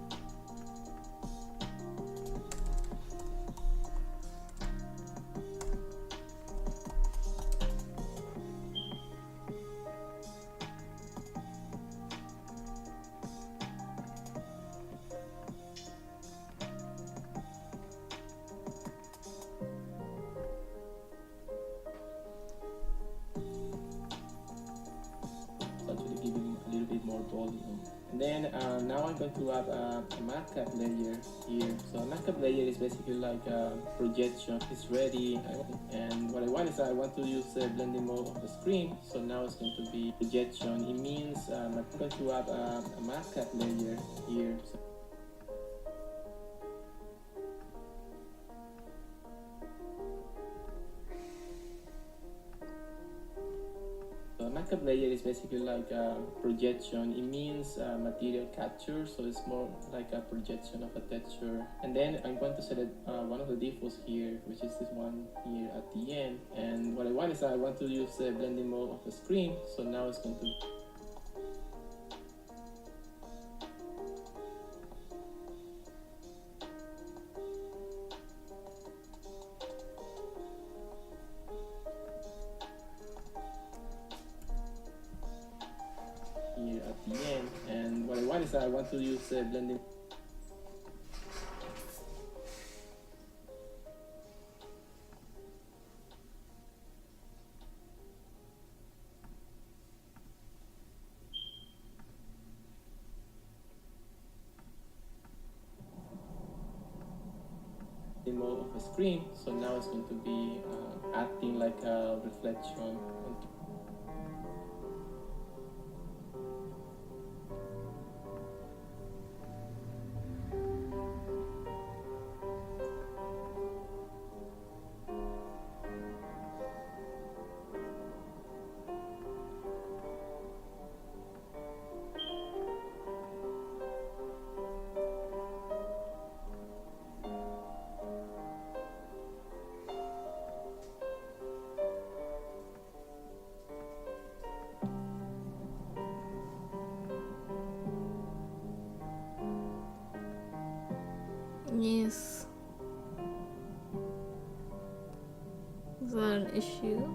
more volume. And then now I'm going to add a matcap layer here. So a matcap layer is basically like a projection. It's ready, and what I want is I want to use the blending mode of the screen. So now it's going to be projection. It means I'm going to add a matcap layer here. Matcap layer is basically like a projection. It means material capture, so it's more like a projection of a texture. And then I'm going to select one of the defaults here, which is this one here at the end. And what I want is I want to use the blending mode of the screen. So now it's going to here at the end, and what I want is I want to use the blending mode of the screen. So now it's going to be acting like a reflection. Yes. Is that an issue?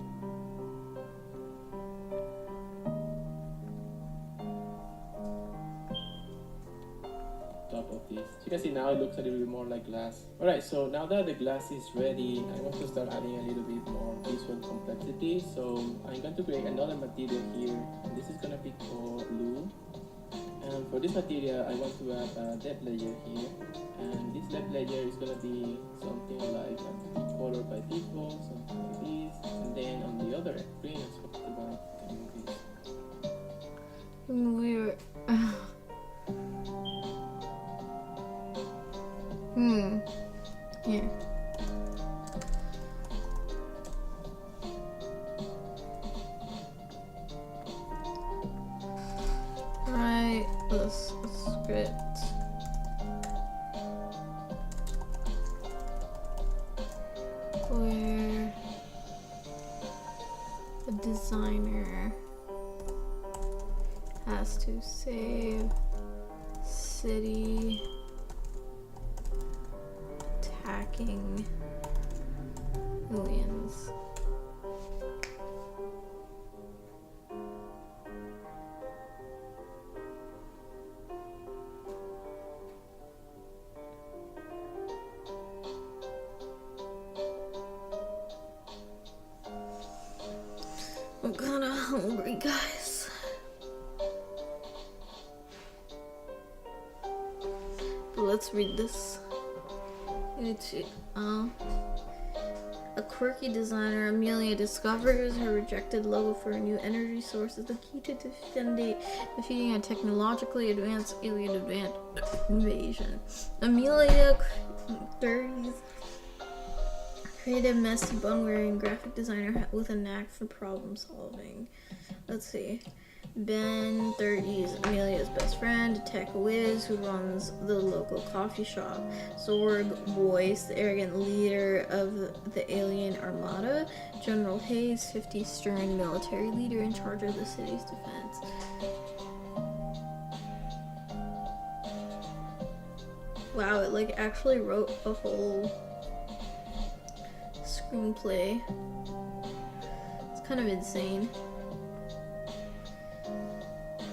Top of this. So you can see now it looks a little bit more like glass. Alright, so now that the glass is ready, I want to start adding a little bit more visual visual complexity. So I'm going to create another material here, and this is going to be called blue. And for this material, I want to add a depth layer here, and this depth layer is going to be something like a color by default, something like this, and then on the other screen as well, we're going to do this. We're here. Right, this script. Where the designer has to save city attacking aliens. I'm kinda hungry, guys. But let's read this. A quirky designer, Amelia, discovers her rejected logo for a new energy source is the key to defeating a technologically advanced alien invasion. Amelia, 30s, creative, messy, bun-wearing graphic designer with a knack for problem solving. Let's see. Ben, 30s, Amelia's best friend, a tech whiz who runs the local coffee shop. Zorg, voice, the arrogant leader of the alien armada. General Hayes, 50s, stern military leader in charge of the city's defense. Wow, it like actually wrote a whole screenplay. It's kind of insane.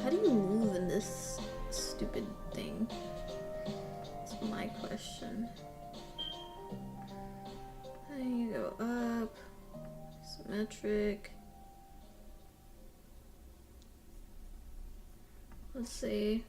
How do you move in this stupid thing? That's my question. How do you go up? Symmetric. Let's see.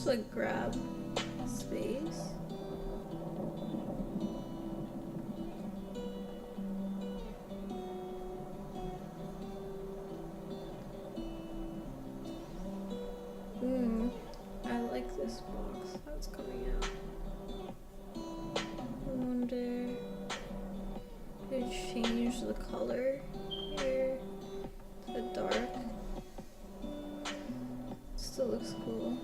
Like grab space. I like this box that's coming out. I wonder if I change the color here to dark. Still looks cool.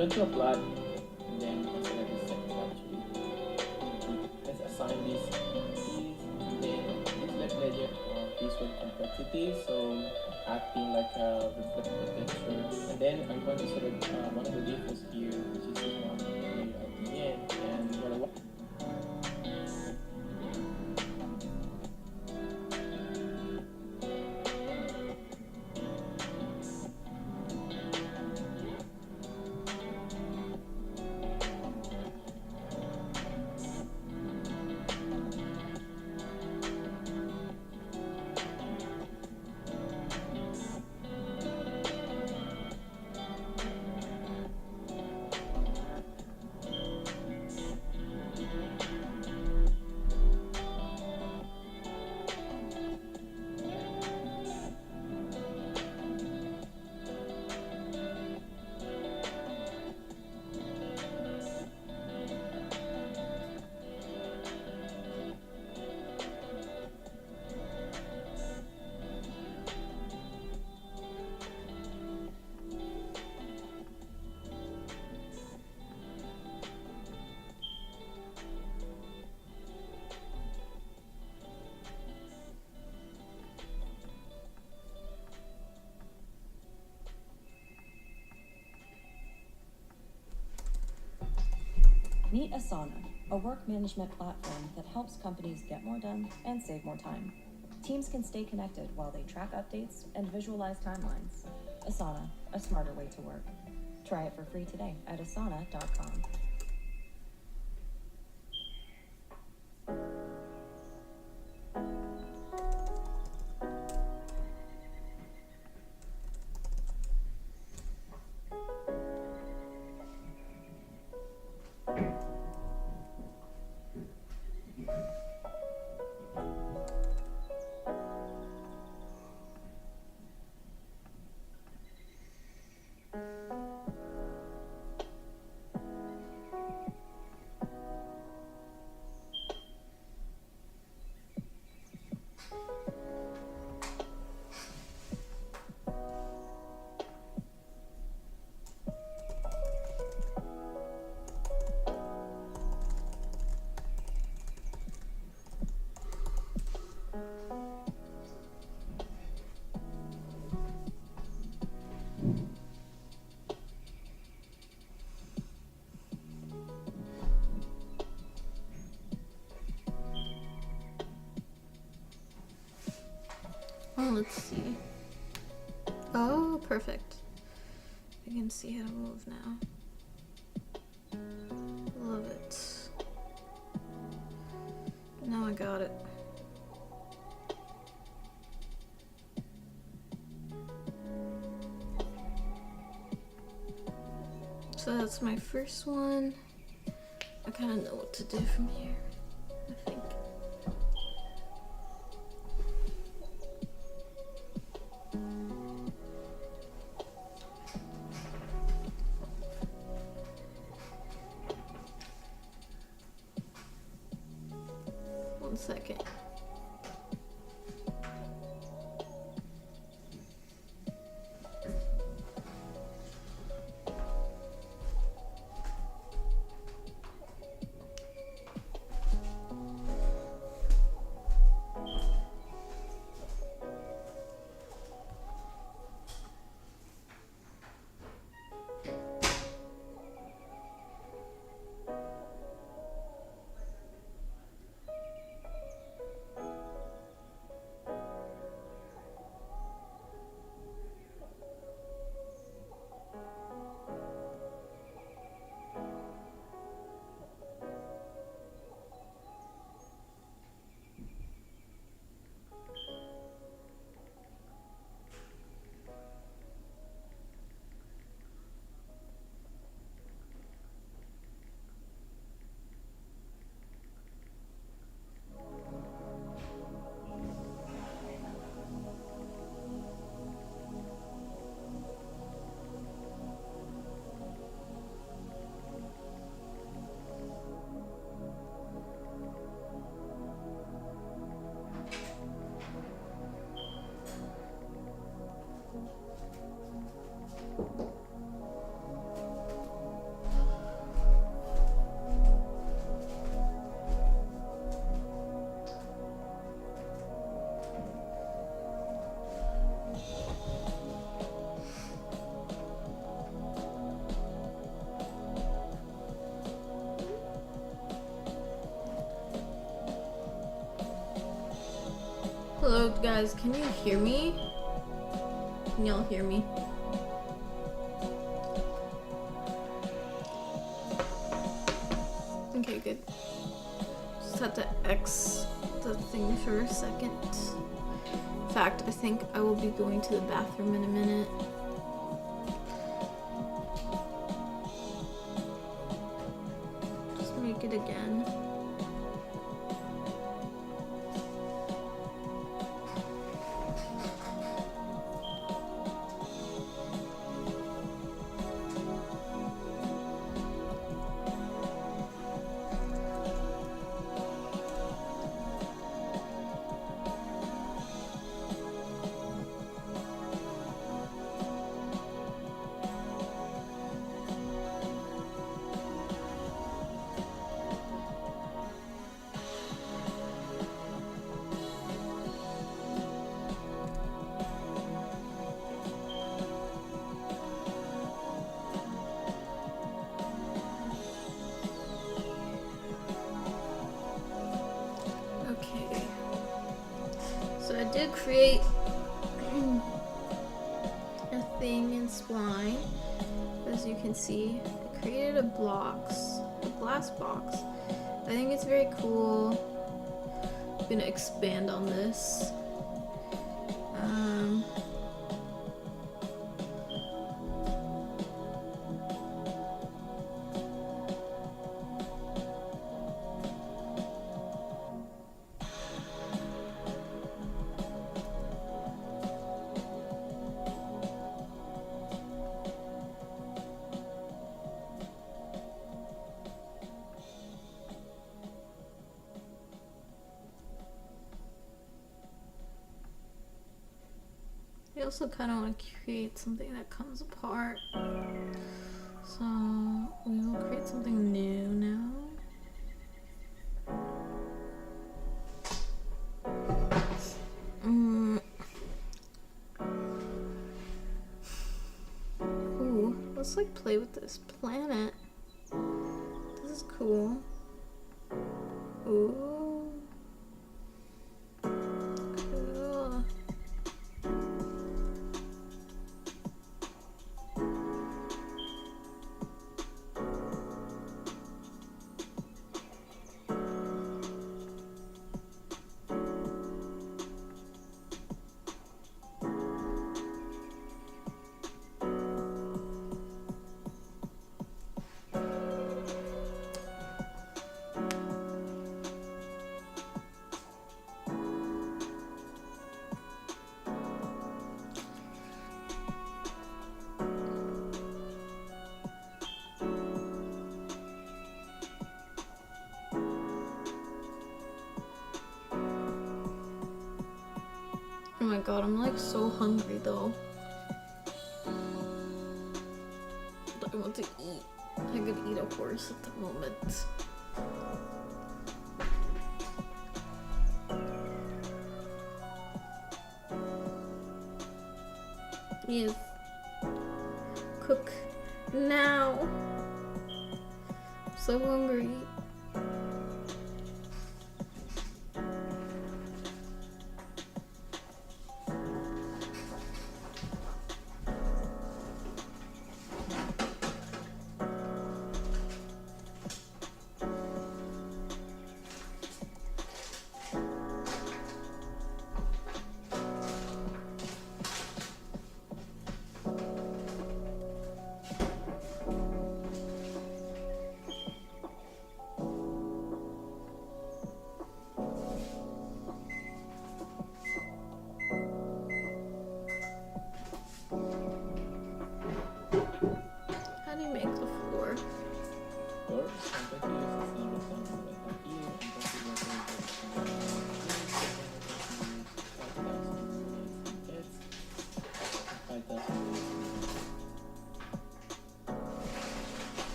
going to apply, and then we can select the settings actually. Let's assign these properties, and then this left layer visual complexity, so acting like a reflective texture. And then I'm going to select one of the defaults here, which is this one here at the end, and what I want. Meet Asana, a work management platform that helps companies get more done and save more time. Teams can stay connected while they track updates and visualize timelines. Asana, a smarter way to work. Try it for free today at asana.com. Oh, let's see. Oh, perfect. I can see how to move now. Love it. Now I got it. So that's my first one. I kind of know what to do from here, I think. One second. Hello guys, can you hear me? Can y'all hear me? Okay, good. Just had to X the thing for a second. In fact, I think I will be going to the bathroom in a minute. Just make it again. Okay. So I did create a thing in Spline. As you can see, I created a glass box. I think it's very cool. I'm gonna expand on this. I also kind of want to create something that comes apart. So we will create something new now. Ooh, let's like play with this planet. This is cool. Ooh. Cool. Oh my god, I'm like so hungry though. I want to eat. I could eat a horse at the moment. Yes. Cook now. I'm so hungry.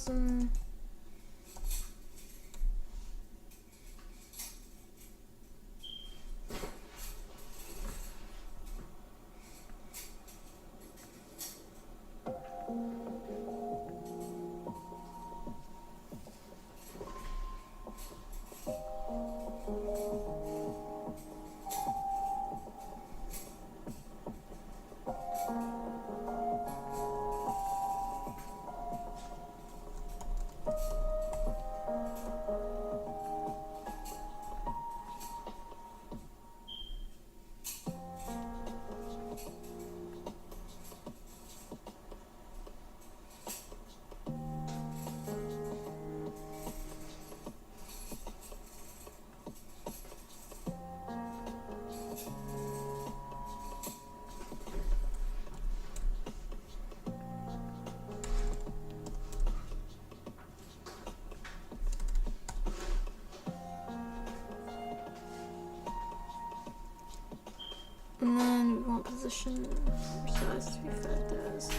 awesome. And then we want position for size to be 5,000.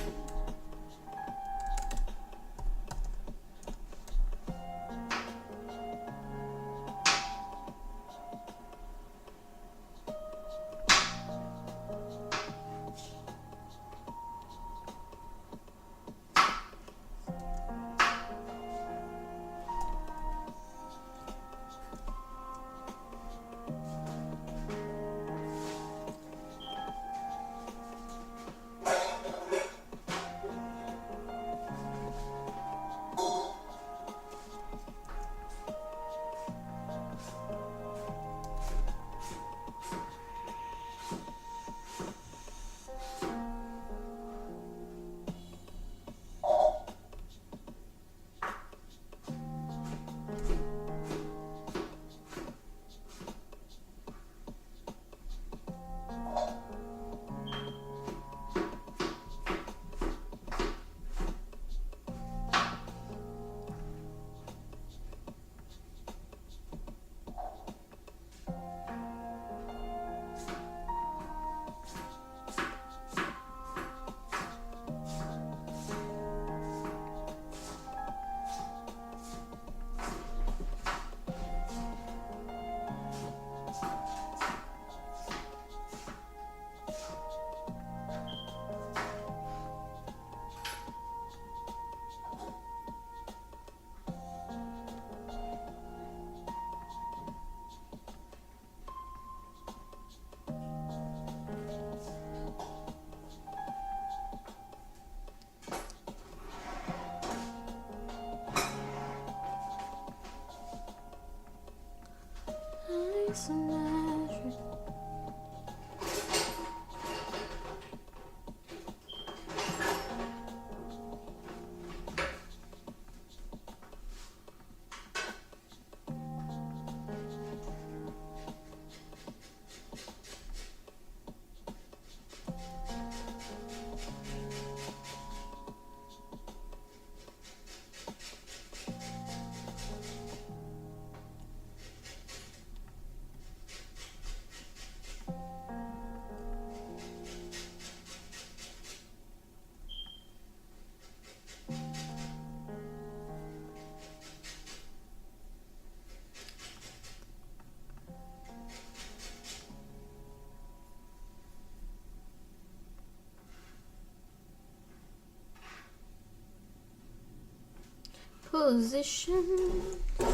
Nice and measured. Position 0,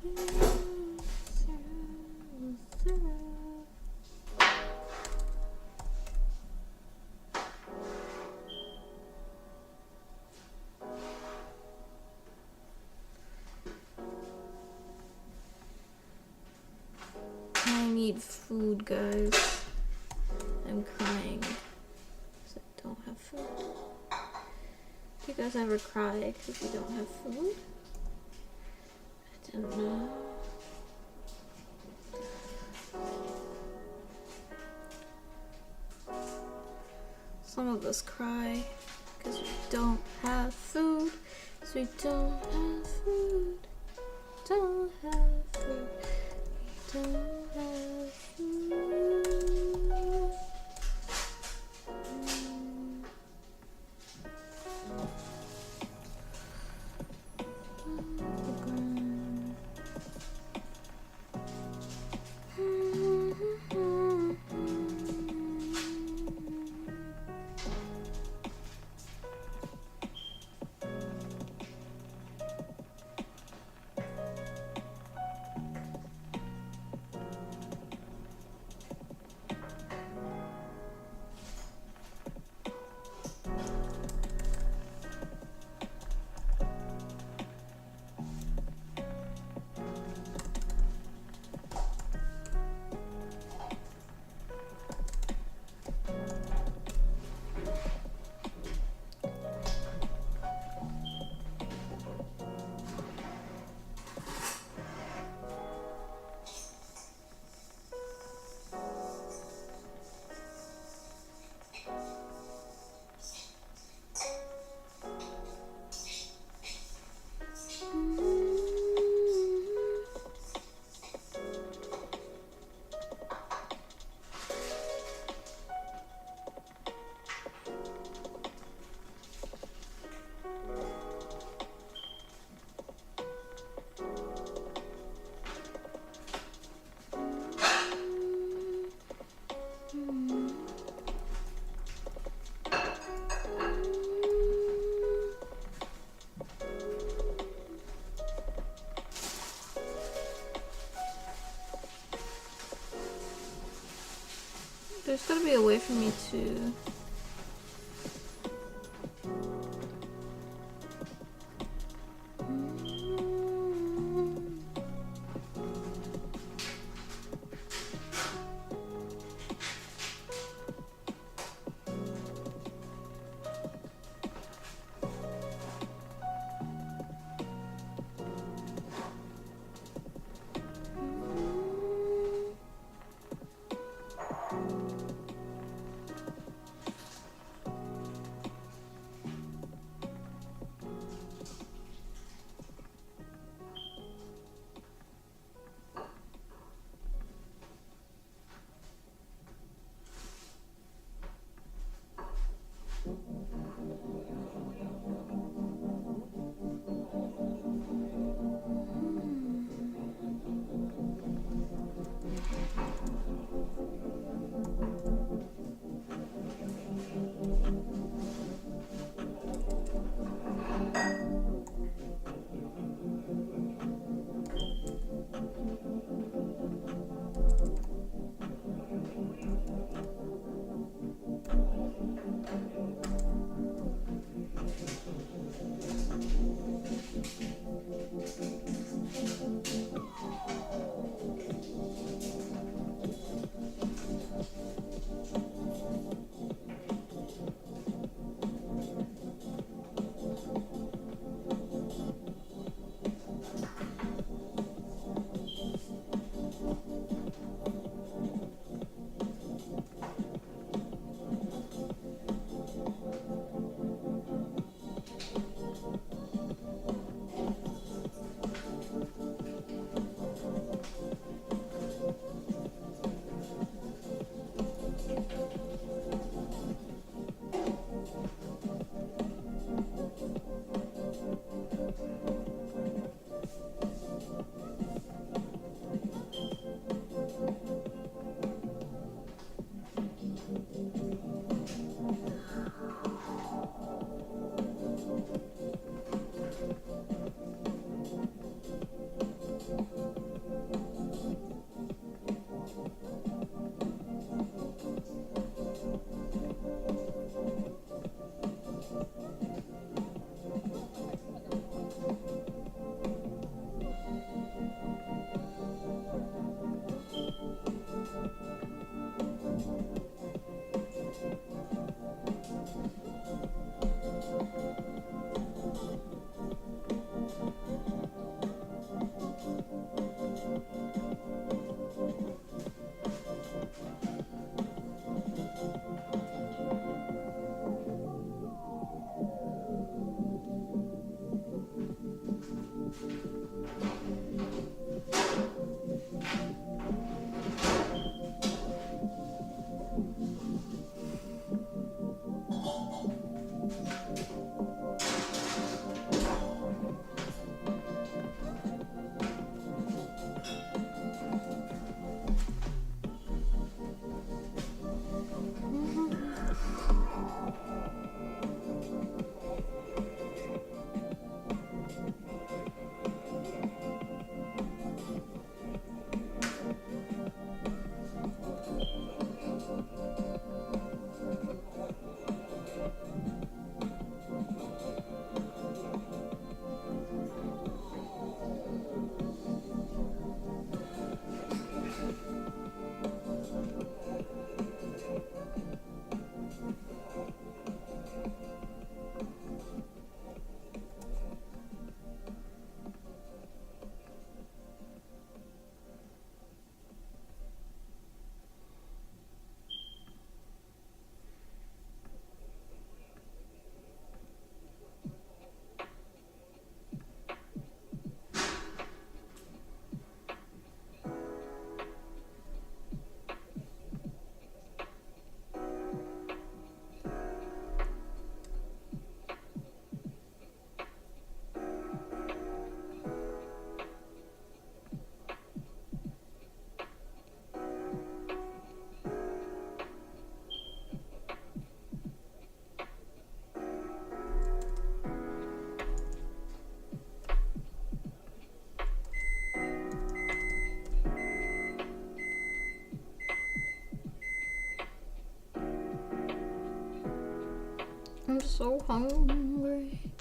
0, 0, 0. I need food, guys. I'm crying because I don't have food. Do you guys ever cry because you don't have food? I don't know. Some of us cry because we don't have food. Because we don't have food. Don't have food. We don't have food. There's gotta be a way for me to. so hungry.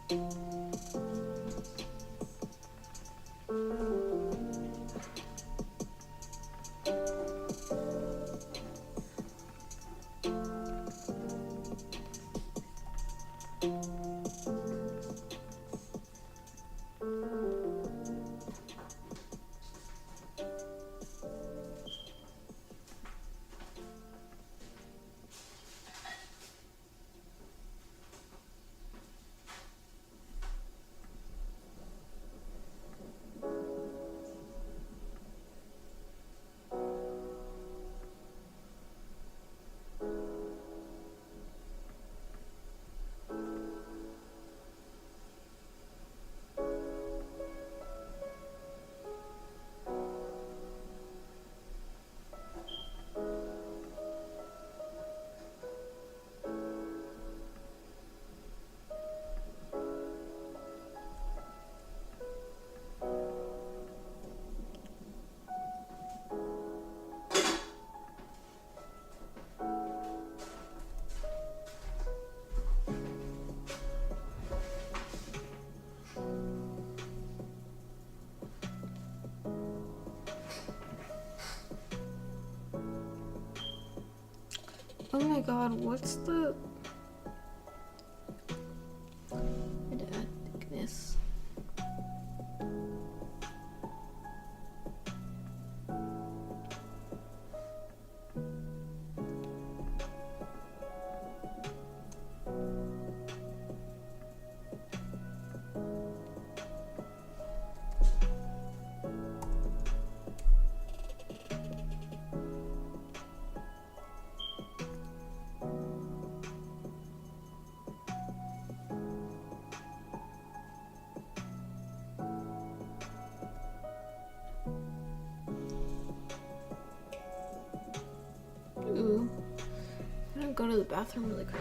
Oh my god, what's the... thickness? Ooh. I'm gonna go to the bathroom really quick.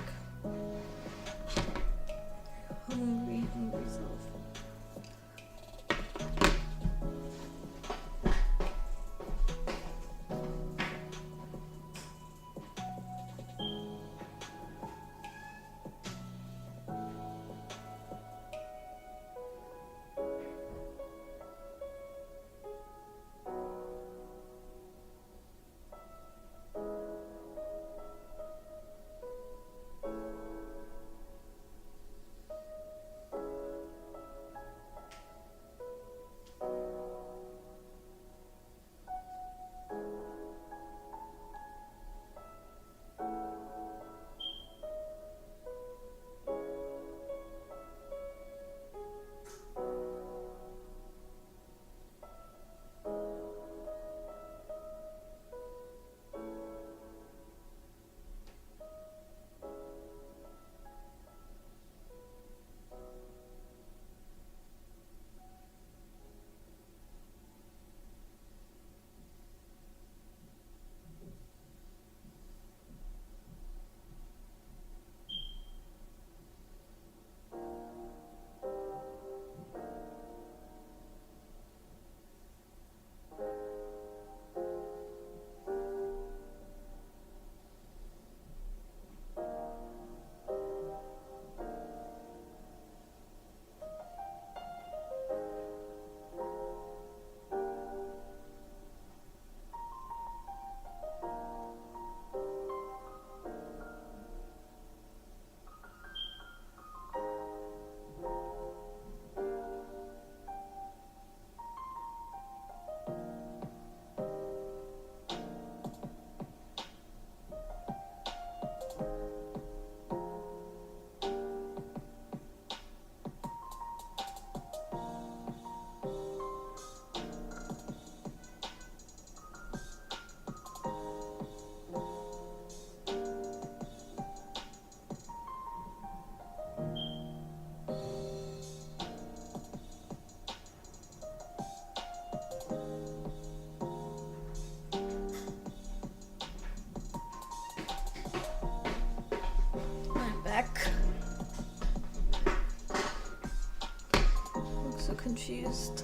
Hungry self. Back. Look so confused.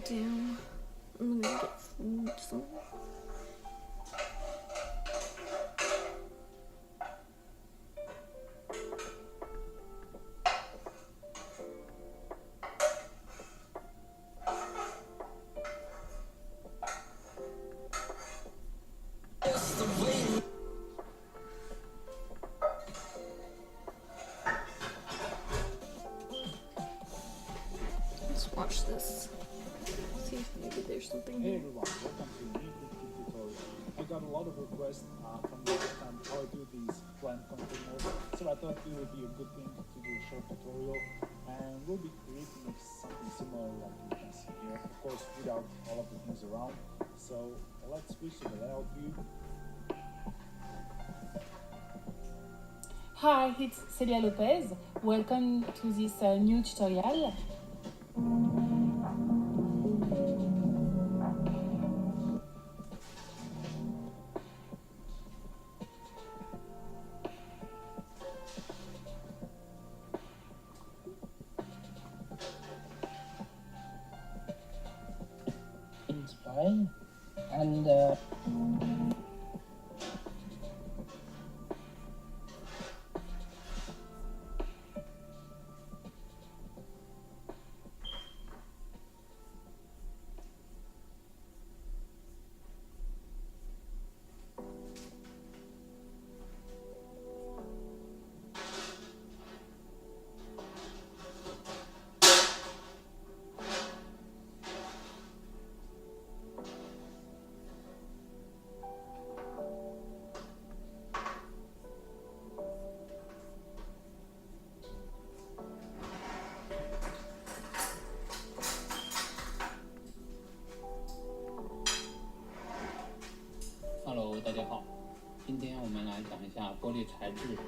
down. I'm gonna get food soon. Let's watch this. See if maybe there's something Hey here. everyone, welcome to new YouTube tutorial. I got a lot of requests from you on how I do these plant containers, so I thought it would be a good thing to do a short tutorial, and we'll be creating something similar like you can see here, of course without all of the things around. So let's switch to the layout view. Hi, it's Celia Lopez. Welcome to this new tutorial. It's fine. And Hello， 大家好，今天我们来讲一下玻璃材质。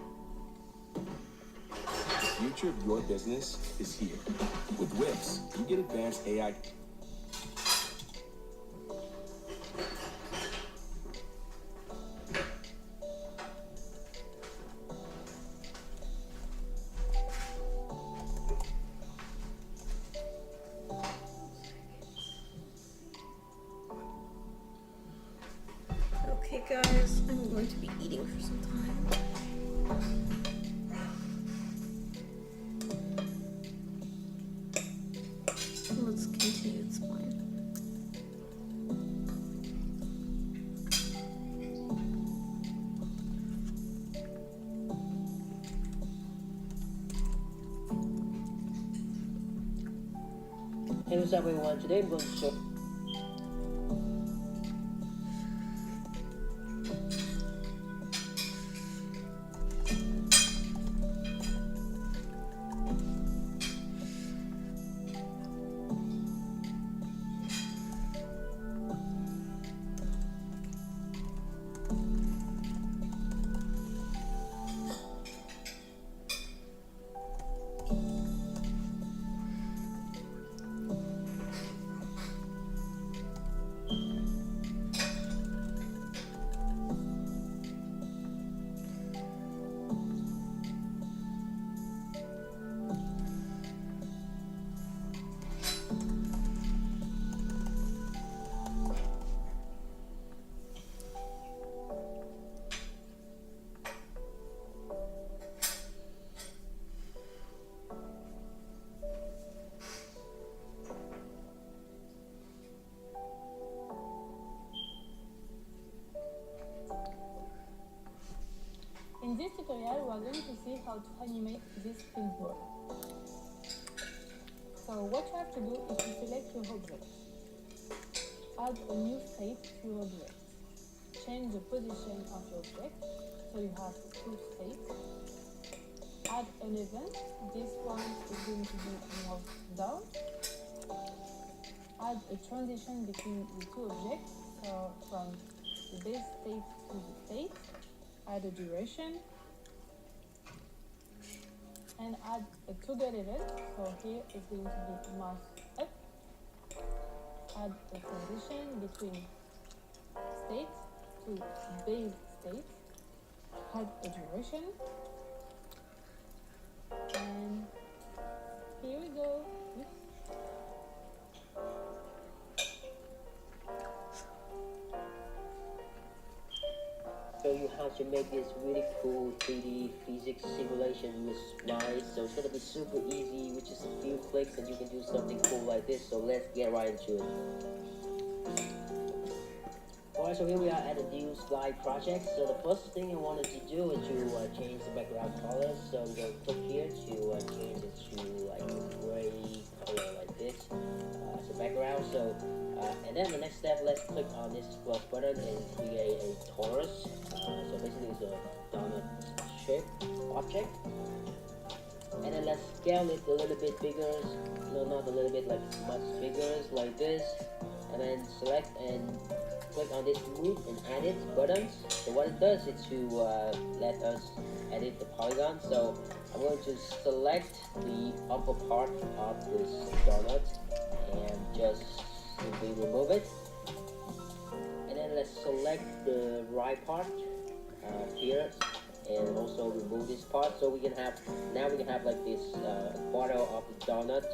The future of your business is here. With Wix, you get advanced AI. Okay guys, I'm going to be eating for some time. Let's continue this plan. Hey, what's up everyone? Today I'm going to show In this tutorial, we are going to see how to animate this pinball. So what you have to do is to select your object. Add a new state to your object. Change the position of your object, so you have two states. Add an event. This one is going to be moved down. Add a transition between the two objects, so from the base state to the state. Add a duration and add a toggle event. So here it's going to be mouse up. Add a transition between state to base state. Add a duration. And here we go. want to make this really cool 3D physics simulation looks nice. So it's gonna be super easy with just a few clicks and you can do something cool like this. So let's get right into it. Alright, so here we are at the new slide project. So the first thing I wanted to do is to change the background color. So I'm going to click here to change it to like a gray color like this as a background. So and then the next step, let's click on this plus button and create a torus. So basically it's a donut shape object. And then let's scale it a little bit bigger. No, not a little bit, like much bigger, like this. And then select and click on this move and edit buttons. So what it does is to let us edit the polygon. So I'm going to select the upper part of this donut and just simply remove it. And then let's select the right part here and also remove this part. So we can have, now we can have like this quarter of the donut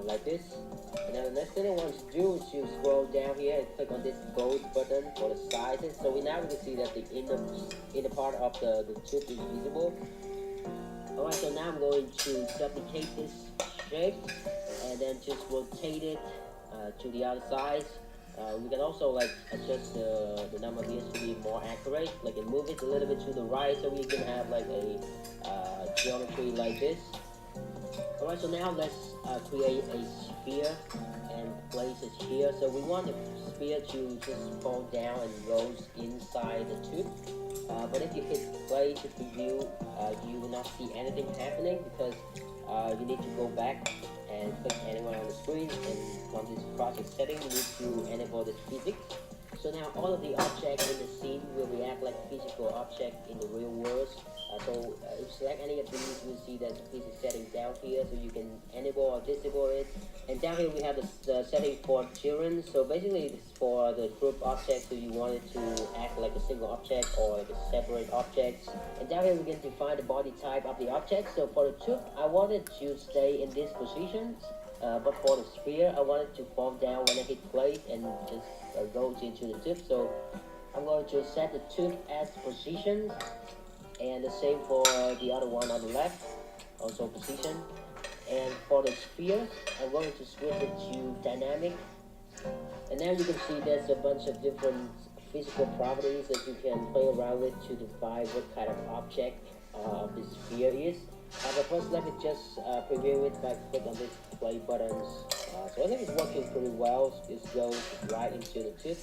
like this. And now the next thing I want to do is to scroll down here and click on this gold button for the sizes. So now we can see that the inner part of the tube is visible. Alright, so now I'm going to duplicate this shape and then just rotate it to the other side. We can also like adjust the number of years to be more accurate, like and move it a little bit to the right so we can have like a geometry like this. Alright, so now let's create a sphere and place it here. So we want the sphere to just fall down and goes inside the tube. But if you hit play to preview, you will not see anything happening because you need to go back and click anywhere on the screen, and from this project setting you need to enable this physics. So now all of the objects in the scene will react like physical object in the real world. So if you select any of these, you'll see that the physics setting down here, so you can enable or disable it. And down here we have the setting for children. So basically it's for the group object, so you want it to act like a single object or like a separate object. And down here we can define the body type of the object. So for the tube, I want it to stay in this position. But for the sphere, I want it to fall down when I hit play and just goes into the tube. So I'm going to set the tube as position, and the same for the other one on the left, also position. And for the sphere, I'm going to switch it to dynamic. And now you can see there's a bunch of different physical properties that you can play around with to define what kind of object the sphere is. But first, let me just preview it by click on this play buttons. So I think it's working pretty well. It goes right into the tube.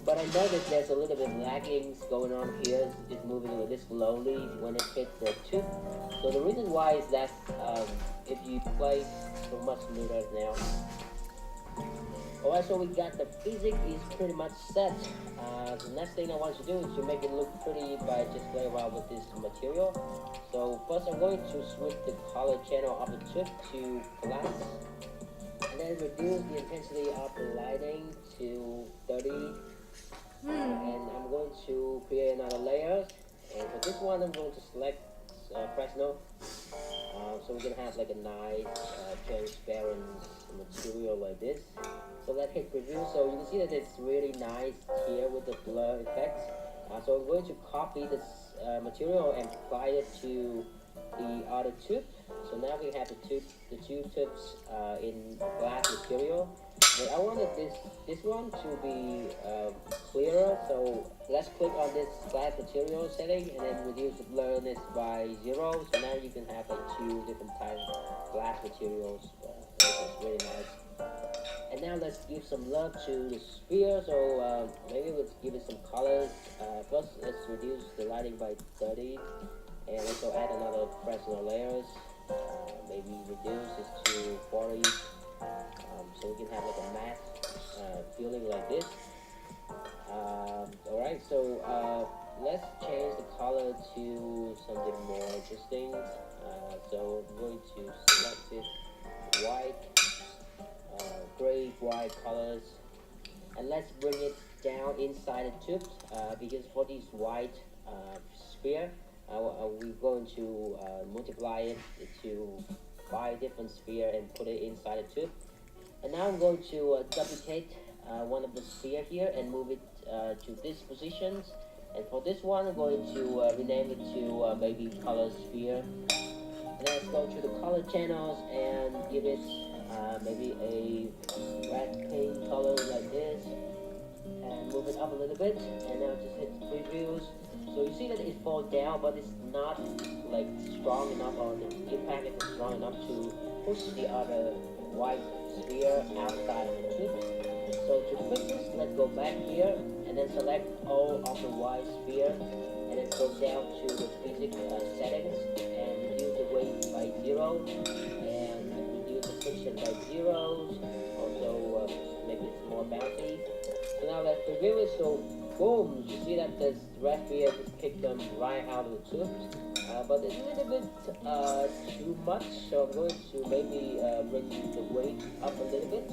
But I noticed there's a little bit lagging going on here. It's moving a little bit slowly when it hits the tube. So the reason why is that if you play so much smoother now. Alright, so we got the physics is pretty much set. The next thing I want to do is to make it look pretty by just playing around with this material. So first I'm going to switch the color channel of the tube to glass. And then reduce the intensity of the lighting to 30. And I'm going to create another layer. And for this one I'm going to select Fresno. So we can have like a nice transparent material like this. So let's hit preview. So you can see that it's really nice here with the blur effects. So I'm going to copy this material and apply it to the other tube. So now we have the two tubes in glass material. But I wanted this one to be clearer. So let's click on this glass material setting and then reduce the blurriness by 0. So now you can have like 2 different types of glass materials, which is really nice. And now let's give some love to the sphere. So maybe let's give it some colors. First, let's reduce the lighting by 30, and also add another Fresnel layers. Maybe reduce this to 40, so we can have like a matte feeling like this. Alright, so let's change the color to something more interesting. So I'm going to select this white, gray, white colors, and let's bring it down inside the tube, because for this white sphere, we're going to multiply it to 5 different sphere and put it inside the tube. And now I'm going to duplicate one of the sphere here and move it to this position. And for this one, I'm going to rename it to maybe color sphere. And then let's go to the color channels and give it maybe a red paint color like this. And move it up a little bit. And now just hit previews. So you see that it falls down, but it's not like strong enough, or the impact isn't strong enough to push the other white sphere outside of the tube. So to fix this, let's go back here and then select all of the white sphere and then go down to the physics settings and reduce the weight by 0 and reduce the friction by 0. Also make it more bouncy. So now let's preview it. So boom, you see that this red sphere just kicked them right out of the tube. But it's a little bit too much, so I'm going to maybe bring the weight up a little bit.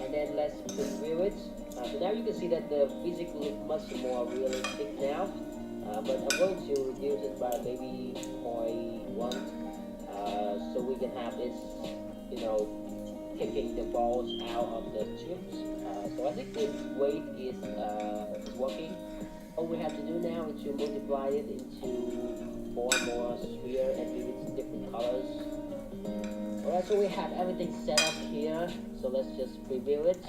And then let's preview it. So now you can see that the physics look much more realistic now. But I'm going to reduce it by maybe 0.1 so we can have this, kicking the balls out of the tubes. So I think this weight is working. All we have to do now is to multiply it into 4 more sphere and give it different colors. Alright, so we have everything set up here. So let's just preview it.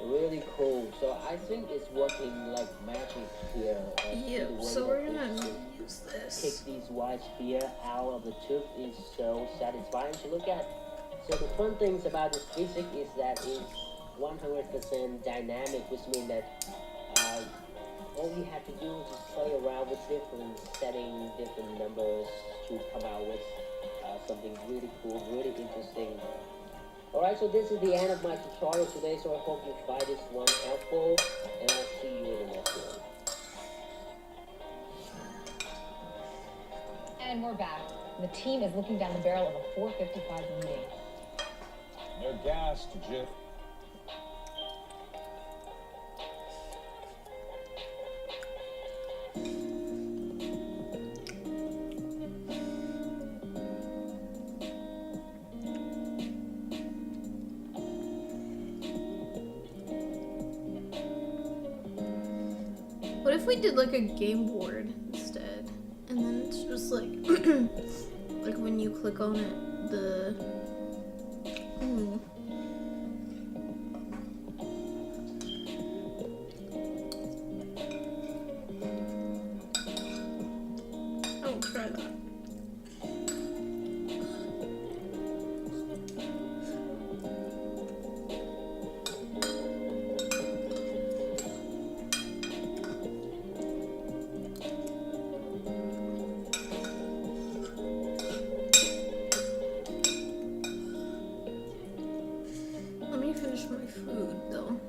Really cool. So I think it's working like magic here. Yep, so we're gonna use this. Kick these white sphere out of the tube is so satisfying to look at. So the fun things about this physics is that it's 100% dynamic, which means that all you have to do is just play around with different settings, different numbers to come out with something really cool, really interesting. Alright, so this is the end of my tutorial today, so I hope you find this one helpful, and I'll see you in the next one. And we're back. The team is looking down the barrel of a 455 meeting. They're gassed, Jif. What if we did like a game board instead? And then it's just like, like when you click on it, the... I'll try that. Let me finish my food though.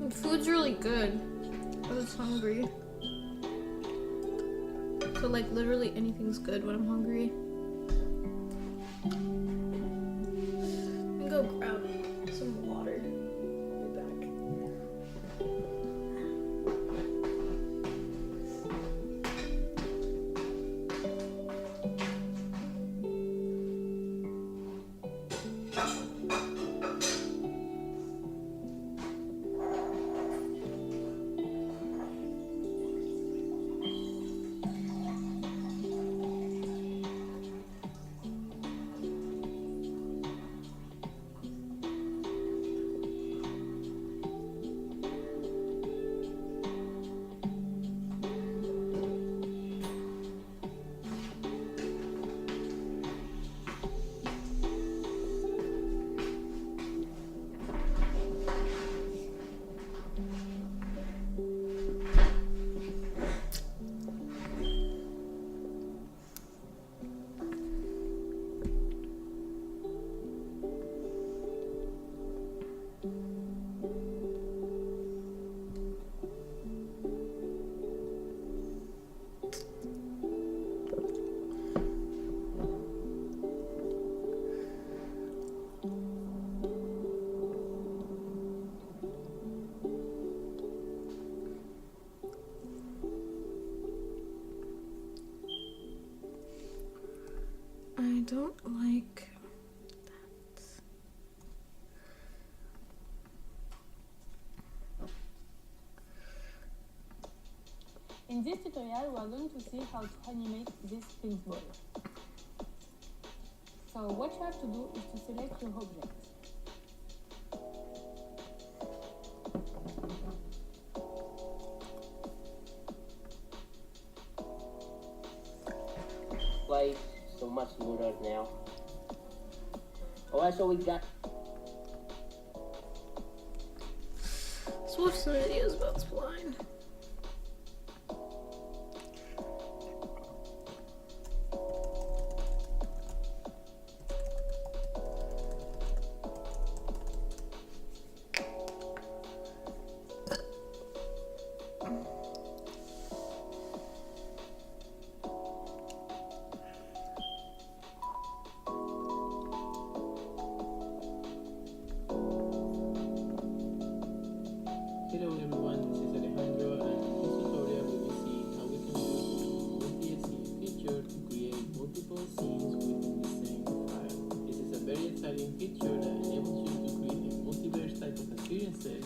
Food's really good. I was hungry. So like literally anything's good when I'm hungry. Let me go grab some water. I'll be back. this tutorial, we are going to see how to animate this pinball. So what you have to do is to select your object. Play so much smoother now. Alright, so we got. Let's watch some videos about spline. Hello everyone, this is Alejandro, and in this tutorial we will see how we can use the multi-scene feature to create multiple scenes within the same file. This is a very exciting feature that enables you to create multiverse type of experiences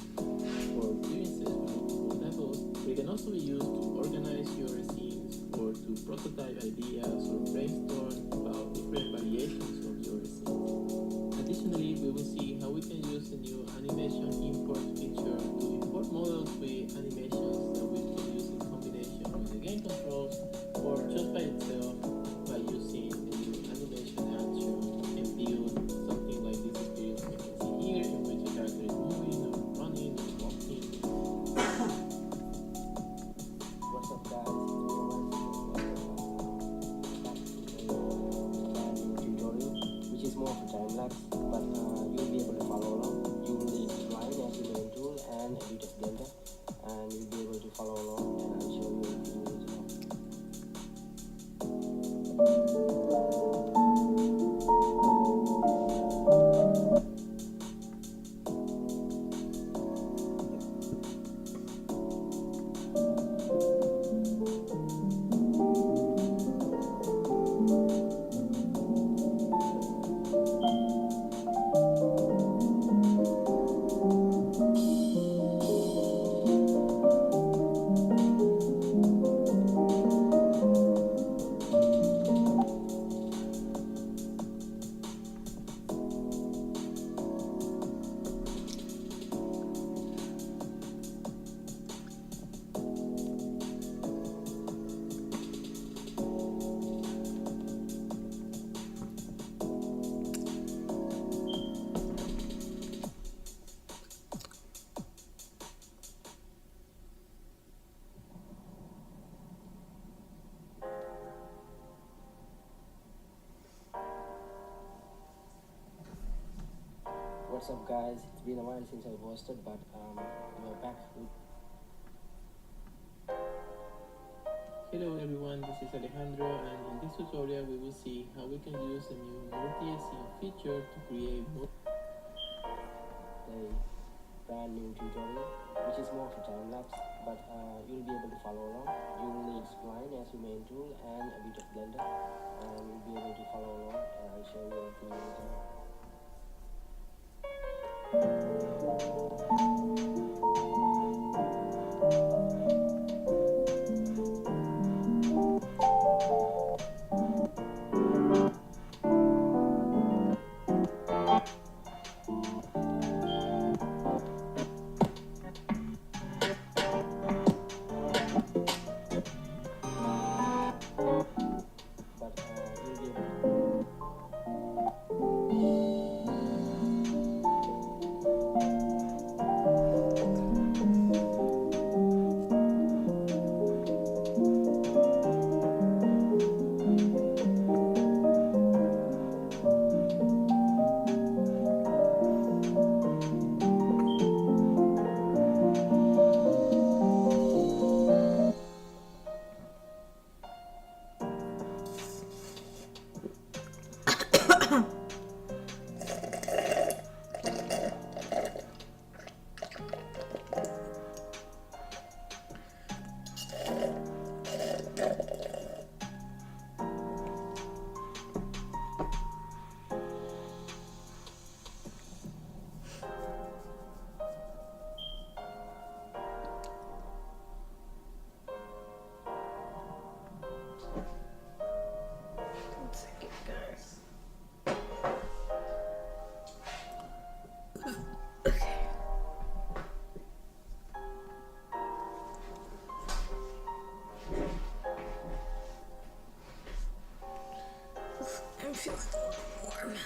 or experiences with multiple levels. They can also be used to organize your scenes or to prototype ideas or brainstorm about different variations of your scenes. Additionally, we will see how we can use the new animation import feature to import models with animations that we can use in combination with the game controls or just by itself by using the new animation action and build something like this experience we can see here, in which the character is moving or running or walking. What's up, guys? Tutorial, which is more for time lapse, but you'll be able to follow along. You will need Spline as your main tool and a bit of Blender, and you'll be able to follow along, and I'll show you if you need it now. What's up, guys? It's been a while since I posted, but we're back with. Hello everyone, this is Alejandro, and in this tutorial we will see how we can use the new multi-scene feature to create A brand new tutorial, which is more for time lapse, but you'll be able to follow along. You will need Spline as your main tool and a bit of Blender, and you'll be able to follow along, and I'll show you if you need it. But you'll be able to I'm feeling a little warm.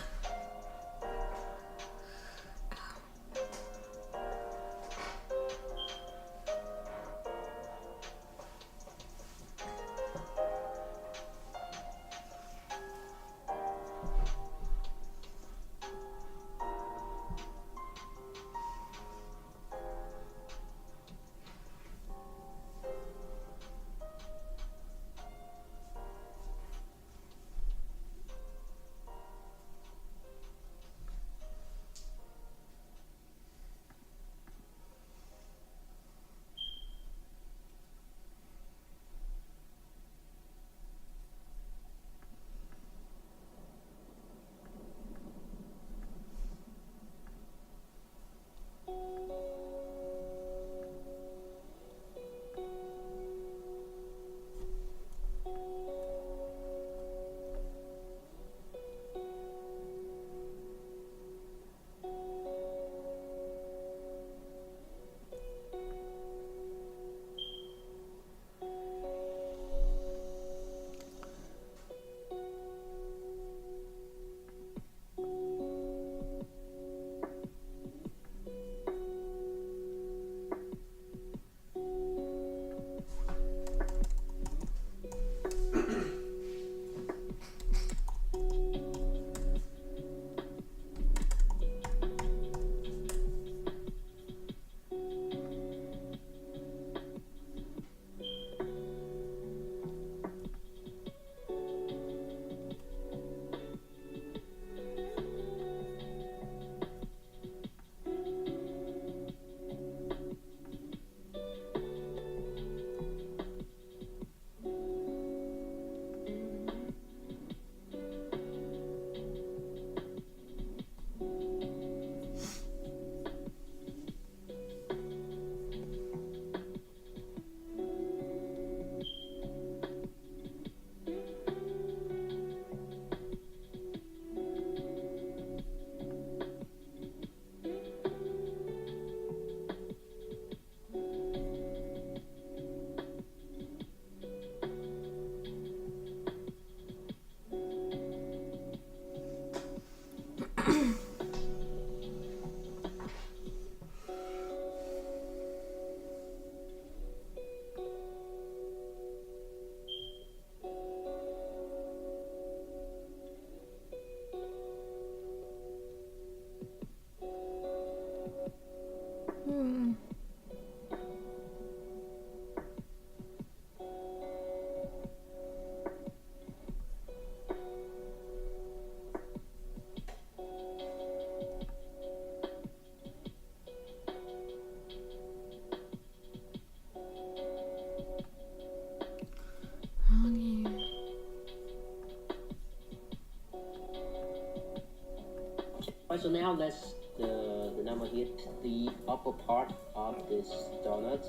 Alright, so now let's the number hit the upper part of this donut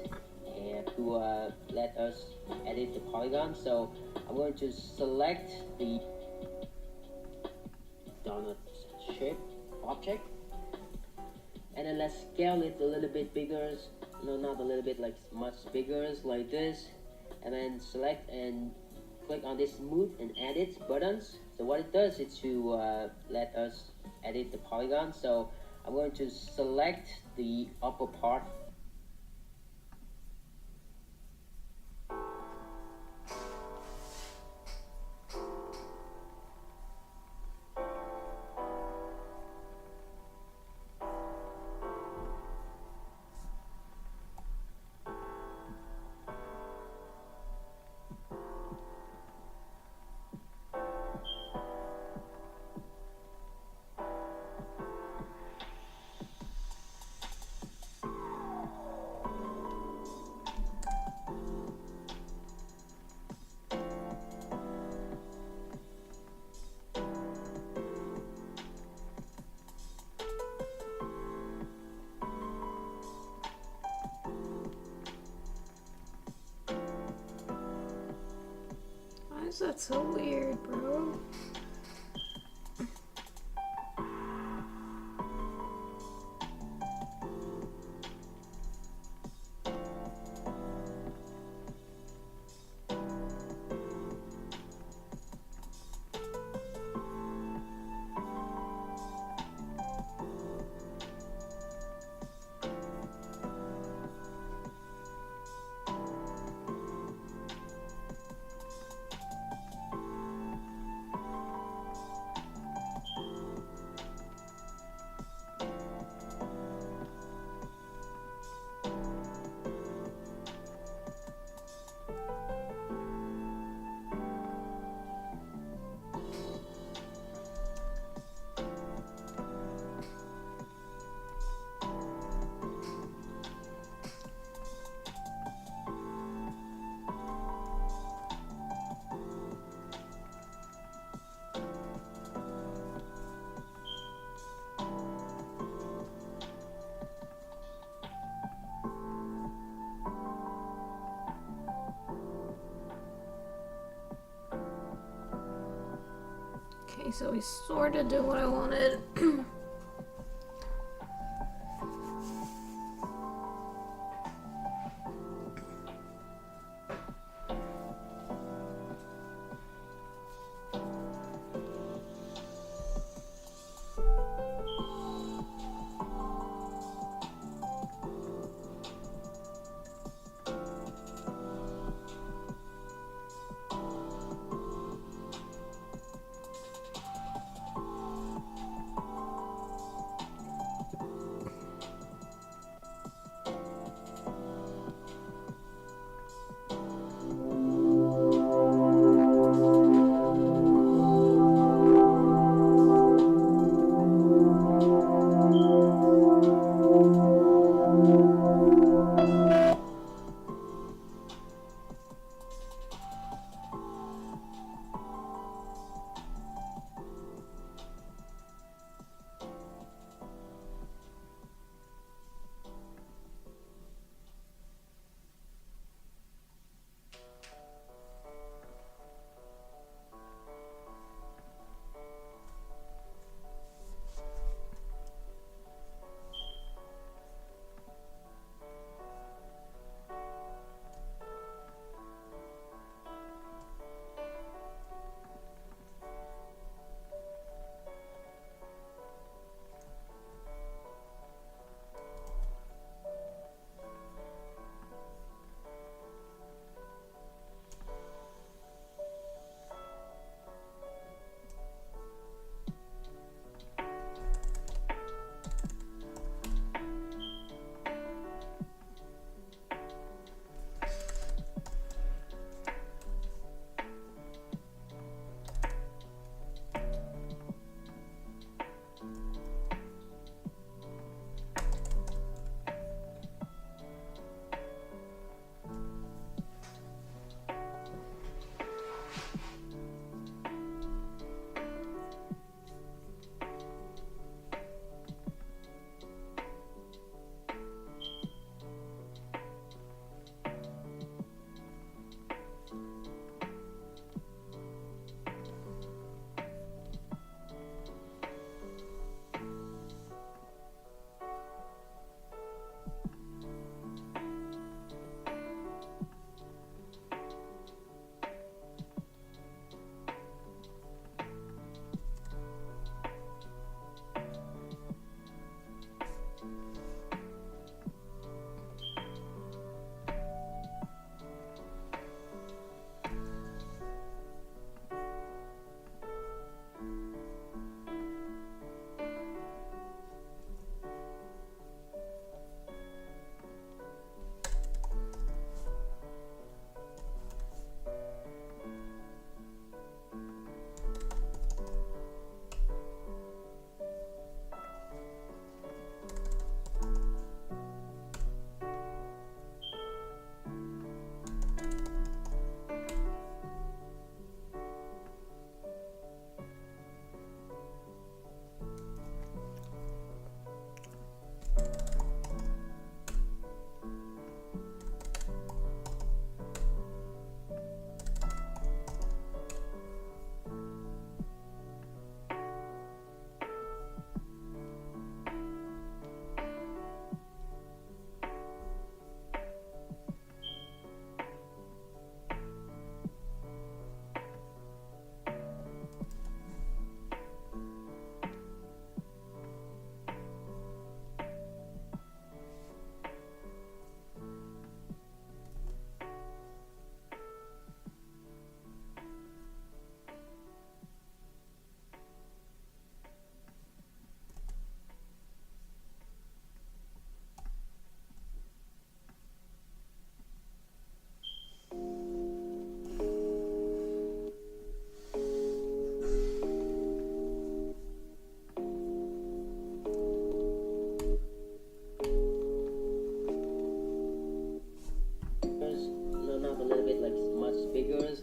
and to let us edit the polygon. So I'm going to select the donut shape object and then let's scale it a little bit bigger. No, not a little bit, like much bigger, like this, and then select and click on this smooth and edit buttons. So what it does is to let us edit the polygon. So I'm going to select the upper part. Why is that so weird, bro? Okay, so we sort of did what I wanted.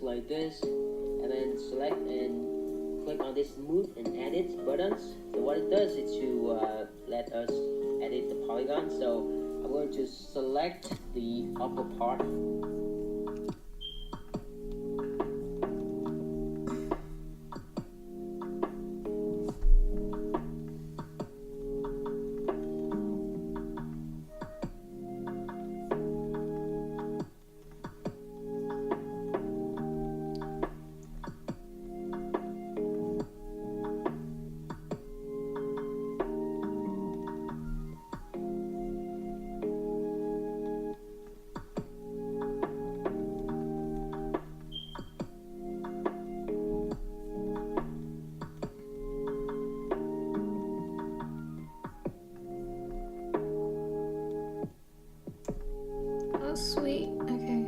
like this, and then select and click on this move and edit buttons. So what it does is to let us edit the polygon. So I'm going to select the upper part. Oh, sweet. Okay.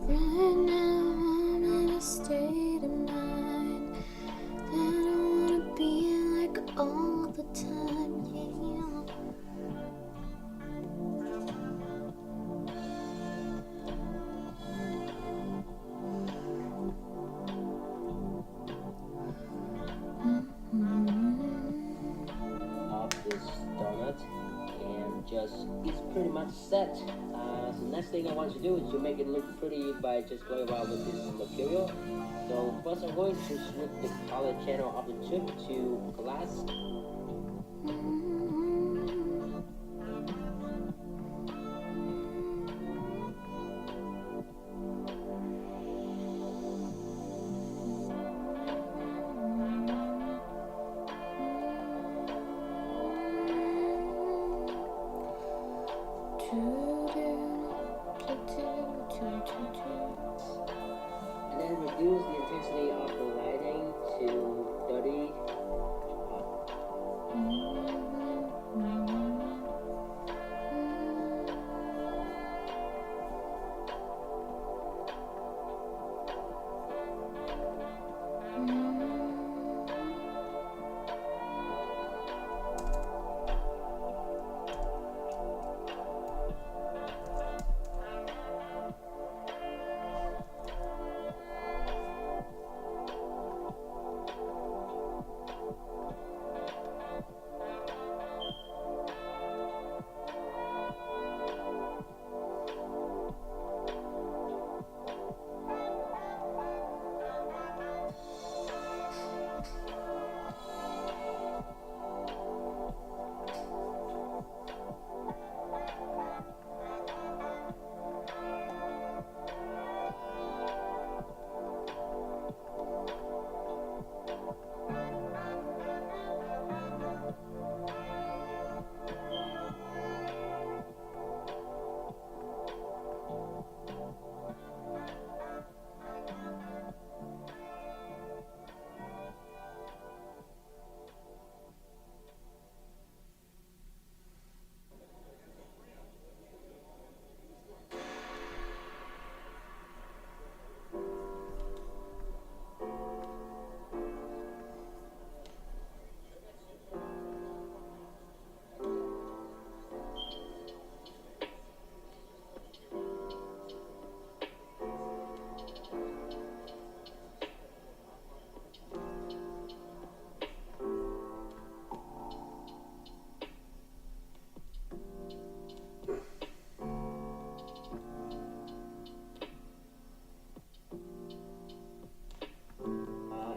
Right now I'm in a state of mind that I wanna be like all the time, yeah. Of this donut, and just it's pretty much set. So next thing I want to do is to make it look pretty by just going around with this material. So first I'm going to switch the color channel of the tube to glass. And then reduce the intensity of the lighting to 30.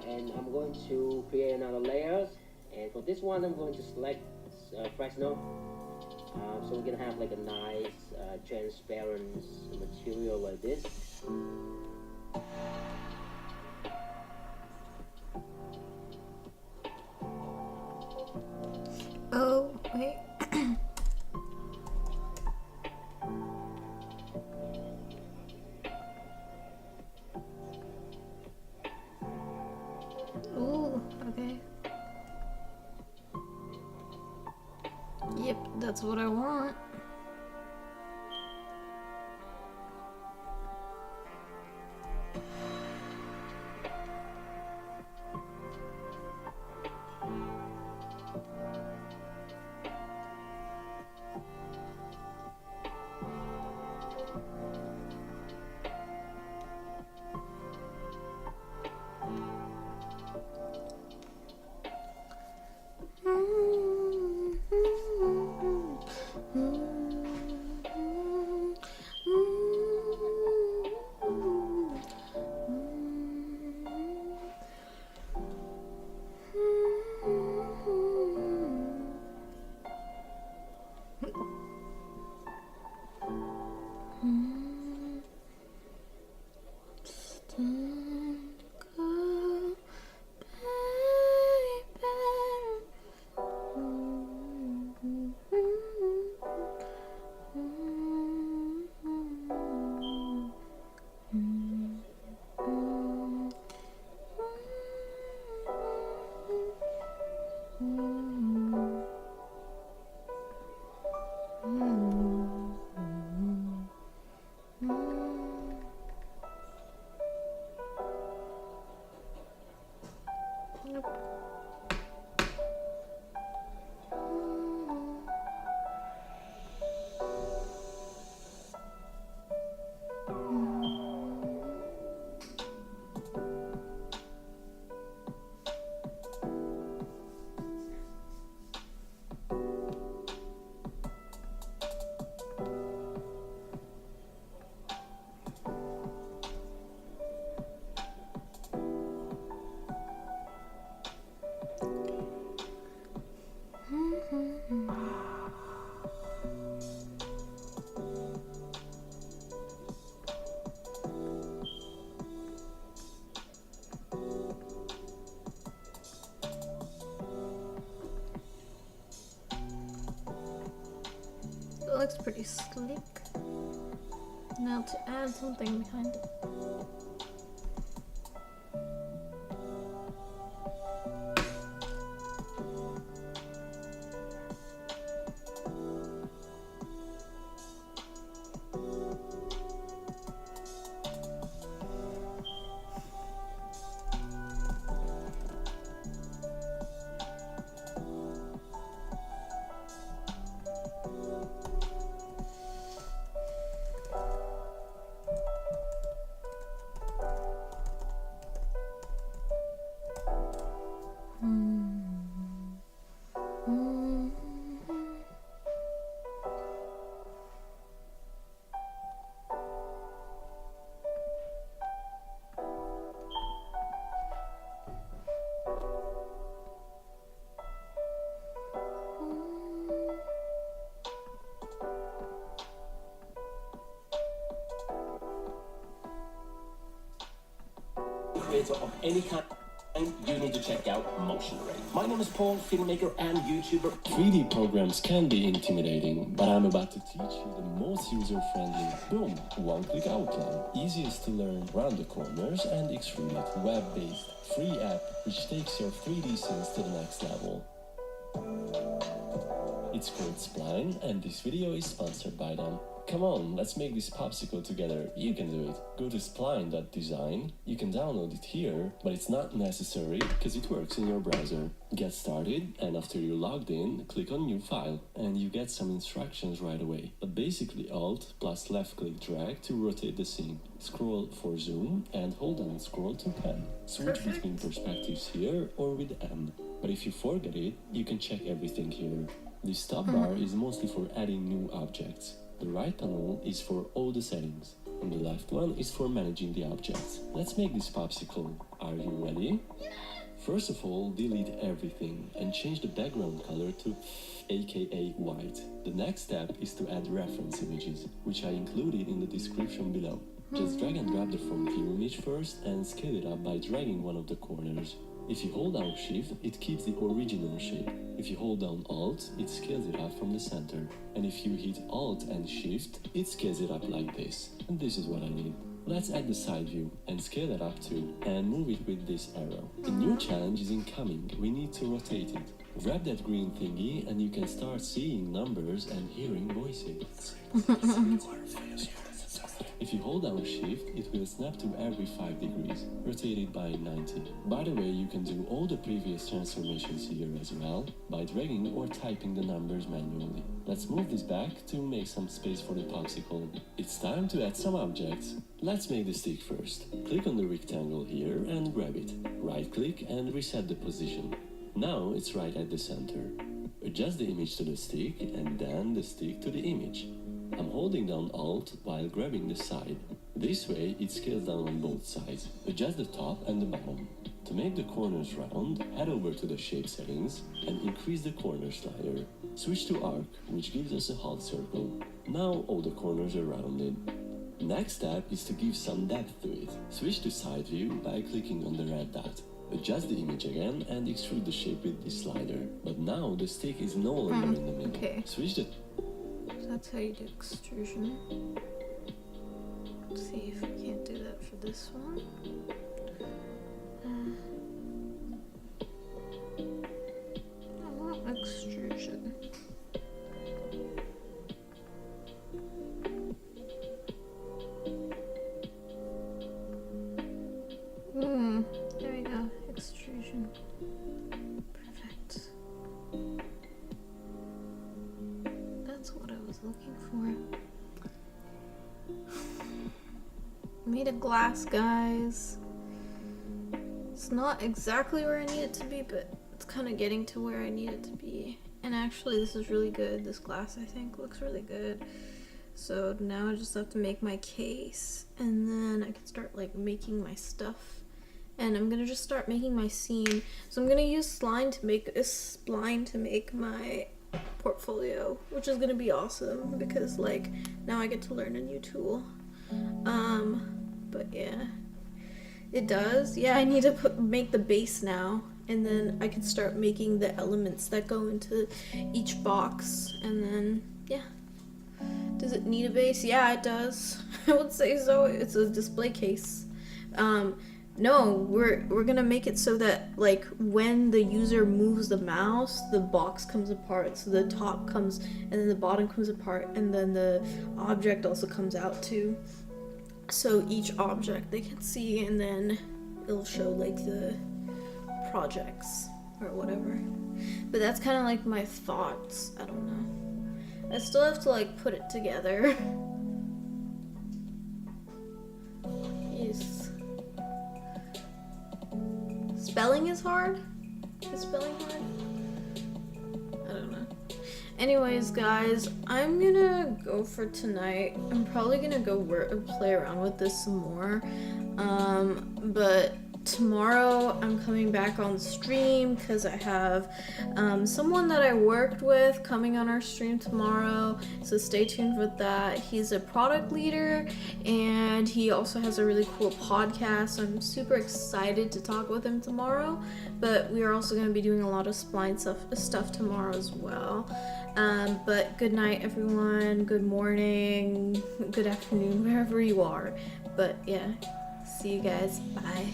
And I'm going to create another layer, and for this one I'm going to select Fresno. So we're gonna have like a nice transparent material like this. Oh, wait. Ooh, okay. Yep, that's what I want. It looks pretty slick. Now to add something behind it. Creator of any kind, you need to check out Motion Array. My name is Paul, filmmaker and YouTuber. 3D programs can be intimidating, but I'm about to teach you the most user-friendly, boom, one-click outline. Easiest to learn, round the corners and extrude it. Web-based, free app, which takes your 3D scenes to the next level. It's called Spline, and this video is sponsored by them. Come on, let's make this popsicle together. You can do it. Go to spline.design. You can download it here, but it's not necessary because it works in your browser. Get started, and after you're logged in, click on New File, and you get some instructions right away. But basically Alt plus left-click drag to rotate the scene. Scroll for zoom, and hold on scroll to pen. Switch between perspectives here or with M. But if you forget it, you can check everything here. This top bar is mostly for adding new objects. The right panel is for all the settings, and the left one is for managing the objects. Let's make this popsicle. Are you ready? First of all, delete everything and change the background color to aka white. The next step is to add reference images, which I included in the description below. Just drag and drop the front view image first and scale it up by dragging one of the corners. If you hold down Shift, it keeps the original shape. If you hold down Alt, it scales it up from the center. And if you hit Alt and Shift, it scales it up like this. And this is what I need. Let's add the side view and scale that up too, and move it with this arrow. A new challenge is incoming. We need to rotate it. Grab that green thingy and you can start seeing numbers and hearing voices. If you hold down Shift, it will snap to every 5 degrees, rotated by 90. By the way, you can do all the previous transformations here as well, by dragging or typing the numbers manually. Let's move this back to make some space for the popsicle. It's time to add some objects. Let's make the stick first. Click on the rectangle here and grab it. Right-click and reset the position. Now it's right at the center. Adjust the image to the stick and then the stick to the image. I'm holding down Alt while grabbing the side. This way it scales down on both sides. Adjust the top and the bottom. To make the corners round, head over to the shape settings and increase the corner slider. Switch to arc, which gives us a half circle. Now all the corners are rounded. Next step is to give some depth to it. Switch to side view by clicking on the red dot. Adjust the image again and extrude the shape with this slider. But now the stick is no longer in the middle. Okay. Switch the... That's how you do extrusion. Let's see if we can't do that for this one. I want extrusion. There we go. Extrusion. Perfect. That's what I was looking for. Made a glass, guys. It's not exactly where I need it to be, but it's kind of getting to where I need it to be. And actually, this is really good. This glass, I think, looks really good. So now I just have to make my case, and then I can start like making my stuff. And I'm gonna just start making my scene. So I'm gonna use spline to make my portfolio, which is gonna be awesome because like now I get to learn a new tool. But yeah, it does. Yeah, I need to make the base now, and then I can start making the elements that go into each box. And then yeah, does it need a base? Yeah, it does. I would say so. It's a display case. No, we're gonna make it so that like when the user moves the mouse, the box comes apart. So the top comes and then the bottom comes apart, and then the object also comes out too. So each object they can see, and then it'll show like the projects or whatever. But that's kind of like my thoughts. I don't know. I still have to like put it together. Yes. Spelling is hard? Is spelling hard? I don't know. Anyways, guys, I'm gonna go for tonight. I'm probably gonna go play around with this some more. But tomorrow I'm coming back on stream because I have someone that I worked with coming on our stream tomorrow, so stay tuned with that. He's a product leader and he also has a really cool podcast, so I'm super excited to talk with him tomorrow. But we are also going to be doing a lot of spline stuff tomorrow as well. But good night, everyone. Good morning, good afternoon, wherever you are. But yeah, see you guys. Bye.